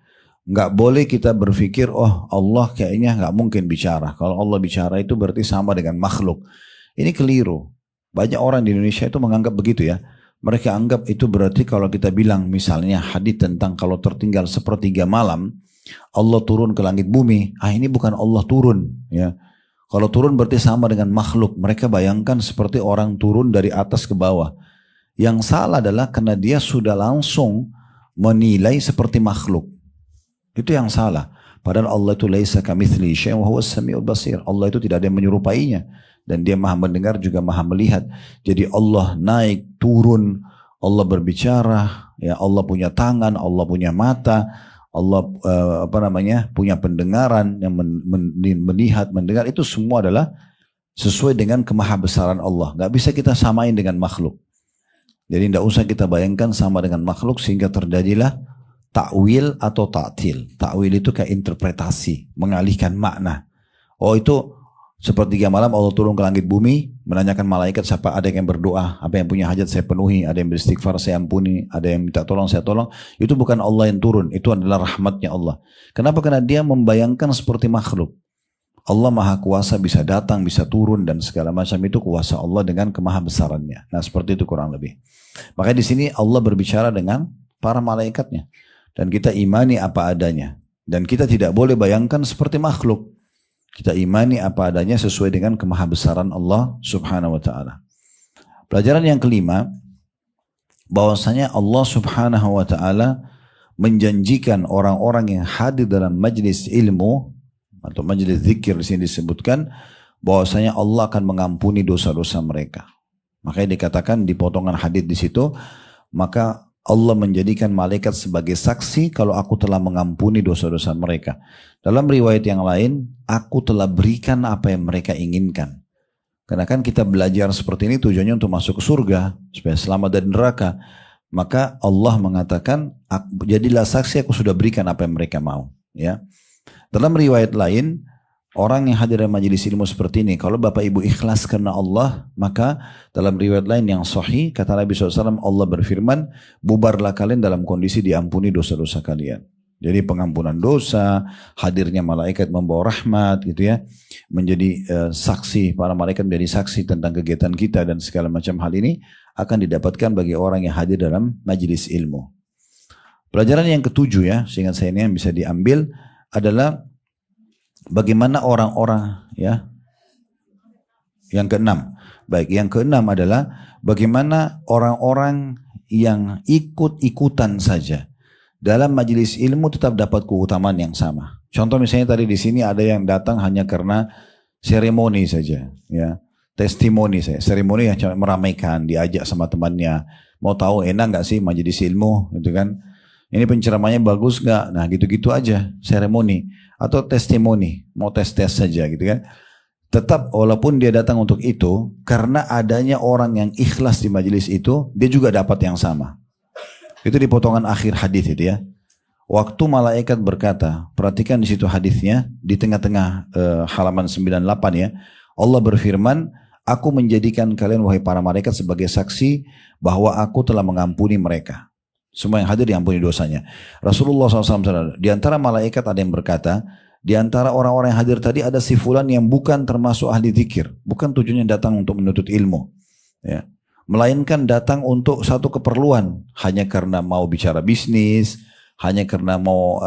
A: Nggak boleh kita berpikir, oh Allah kayaknya nggak mungkin bicara. Kalau Allah bicara itu berarti sama dengan makhluk. Ini keliru. Banyak orang di Indonesia itu menganggap begitu ya. Mereka anggap itu berarti kalau kita bilang misalnya hadits tentang kalau tertinggal sepertiga malam, Allah turun ke langit bumi. Ini bukan Allah turun. Ya. Kalau turun berarti sama dengan makhluk. Mereka bayangkan seperti orang turun dari atas ke bawah. Yang salah adalah karena dia sudah langsung menilai seperti makhluk. Itu yang salah. Padahal Allah itu laisa kamitslihi syai'un wa huwas samiul basir. Allah itu tidak ada yang menyerupainya. Dan dia maha mendengar juga maha melihat. Jadi Allah naik, turun, Allah berbicara, ya Allah punya tangan, Allah punya mata, Allah punya pendengaran yang melihat, mendengar, itu semua adalah sesuai dengan kemahabesaran Allah. Gak bisa kita samain dengan makhluk. Jadi tidak usah kita bayangkan sama dengan makhluk sehingga terjadilah ta'wil atau ta'til. Ta'wil itu kayak interpretasi, mengalihkan makna. Oh itu sepertiga malam Allah turun ke langit bumi, menanyakan malaikat siapa ada yang berdoa, apa yang punya hajat saya penuhi, ada yang beristighfar saya ampuni, ada yang minta tolong saya tolong. Itu bukan Allah yang turun, itu adalah rahmatnya Allah. Kenapa? Karena dia membayangkan seperti makhluk. Allah maha kuasa, bisa datang, bisa turun dan segala macam, itu kuasa Allah dengan kemahabesarannya. Nah seperti itu kurang lebih. Makanya di sini Allah berbicara dengan para malaikatnya. Dan kita imani apa adanya. Dan kita tidak boleh bayangkan seperti makhluk. Kita imani apa adanya sesuai dengan kemahabesaran Allah Subhanahu Wa Taala. Pelajaran yang kelima, bahwasanya Allah Subhanahu Wa Taala menjanjikan orang-orang yang hadir dalam majlis ilmu atau majlis zikir di sini disebutkan bahwasanya Allah akan mengampuni dosa-dosa mereka. Makanya dikatakan di potongan hadis di situ, maka Allah menjadikan malaikat sebagai saksi kalau aku telah mengampuni dosa-dosa mereka. Dalam riwayat yang lain, aku telah berikan apa yang mereka inginkan. Karena kan kita belajar seperti ini tujuannya untuk masuk ke surga, supaya selamat dari neraka. Maka Allah mengatakan, jadilah saksi aku sudah berikan apa yang mereka mau. Ya. Dalam riwayat lain, orang yang hadir dalam majelis ilmu seperti ini, kalau Bapak Ibu ikhlas karena Allah, maka dalam riwayat lain yang sahih, kata Nabi SAW, Allah berfirman, bubarlah kalian dalam kondisi diampuni dosa-dosa kalian. Jadi pengampunan dosa, hadirnya malaikat membawa rahmat, gitu ya, menjadi saksi, para malaikat menjadi saksi tentang kegiatan kita dan segala macam hal ini akan didapatkan bagi orang yang hadir dalam majelis ilmu. Pelajaran yang ketujuh ya, seingat saya ini yang bisa diambil adalah bagaimana orang-orang ya Yang keenam. Baik, yang keenam adalah bagaimana orang-orang yang ikut-ikutan saja dalam majelis ilmu tetap dapat keutamaan yang sama. Contoh misalnya tadi di sini ada yang datang hanya karena seremoni saja, ya, testimoni saya, seremoni yang cuma meramaikan, diajak sama temannya, mau tahu enak nggak sih majelis ilmu, gitu kan? Ini penceramahnya bagus nggak? Nah gitu-gitu aja, seremoni atau testimoni, mau tes-tes saja, gitu kan? Tetap walaupun dia datang untuk itu, karena adanya orang yang ikhlas di majelis itu, dia juga dapat yang sama. Itu di potongan akhir hadis itu ya. Waktu malaikat berkata, perhatikan di situ hadisnya di tengah-tengah halaman 98 ya. Allah berfirman, aku menjadikan kalian wahai para malaikat sebagai saksi bahwa aku telah mengampuni mereka. Semua yang hadir diampuni dosanya. Rasulullah SAW, di antara malaikat ada yang berkata, di antara orang-orang yang hadir tadi ada si fulan yang bukan termasuk ahli zikir, bukan tujuannya datang untuk menuntut ilmu, ya, melainkan datang untuk satu keperluan, hanya karena mau bicara bisnis, hanya karena mau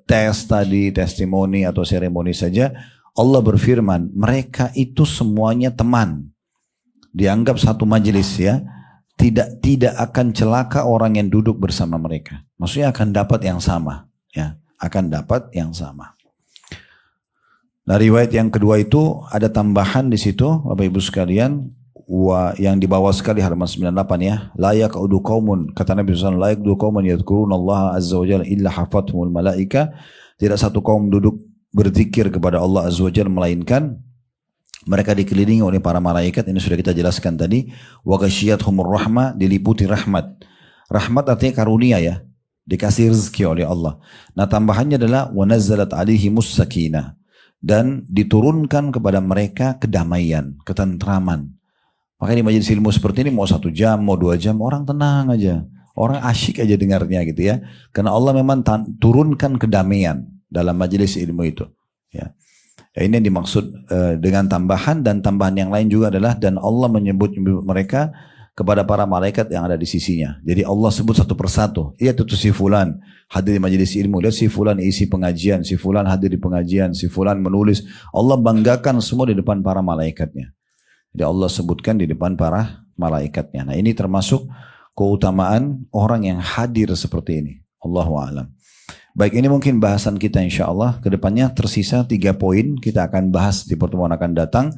A: tes tadi, testimoni atau seremoni saja. Allah berfirman, mereka itu semuanya teman, dianggap satu majelis ya, tidak akan celaka orang yang duduk bersama mereka. Maksudnya akan dapat yang sama, ya, akan dapat yang sama. Nah, riwayat yang kedua itu ada tambahan di situ, Bapak Ibu sekalian, yang di bawah sekali halaman 98 ya. La yaqudu qaumun, kata Nabi SAW, la yaqudu qaumun yadhkurunallaha azza wa jalla illa hafathumul malaika. Tidak satu kaum duduk berzikir kepada Allah azza wa jalla melainkan mereka dikelilingi oleh para malaikat. Ini sudah kita jelaskan tadi. Wa ghasyiyatuhumur rahmah, diliputi rahmat. Rahmat artinya karunia ya, dikasih rezeki oleh Allah. Nah, tambahannya adalah wa nazzalat alaihimus sakinah, dan diturunkan kepada mereka kedamaian, ketentraman. Makanya di majelis ilmu seperti ini mau 1 jam, mau 2 jam, orang tenang aja. Orang asyik aja dengarnya gitu ya. Karena Allah memang turunkan kedamaian dalam majelis ilmu itu. Ya. Ini yang dimaksud dengan tambahan, dan tambahan yang lain juga adalah, dan Allah menyebut mereka kepada para malaikat yang ada di sisinya. Jadi Allah sebut satu persatu. Lihat itu si fulan hadir di majelis ilmu, lihat si fulan isi pengajian, si fulan hadir di pengajian, si fulan menulis. Allah banggakan semua di depan para malaikatnya. Jadi Allah sebutkan di depan para malaikatnya. Nah, ini termasuk keutamaan orang yang hadir seperti ini. Allahu a'lam. Baik, ini mungkin bahasan kita insya Allah. Kedepannya tersisa 3 poin kita akan bahas di pertemuan akan datang.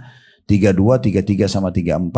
A: 32, 33 sama 34.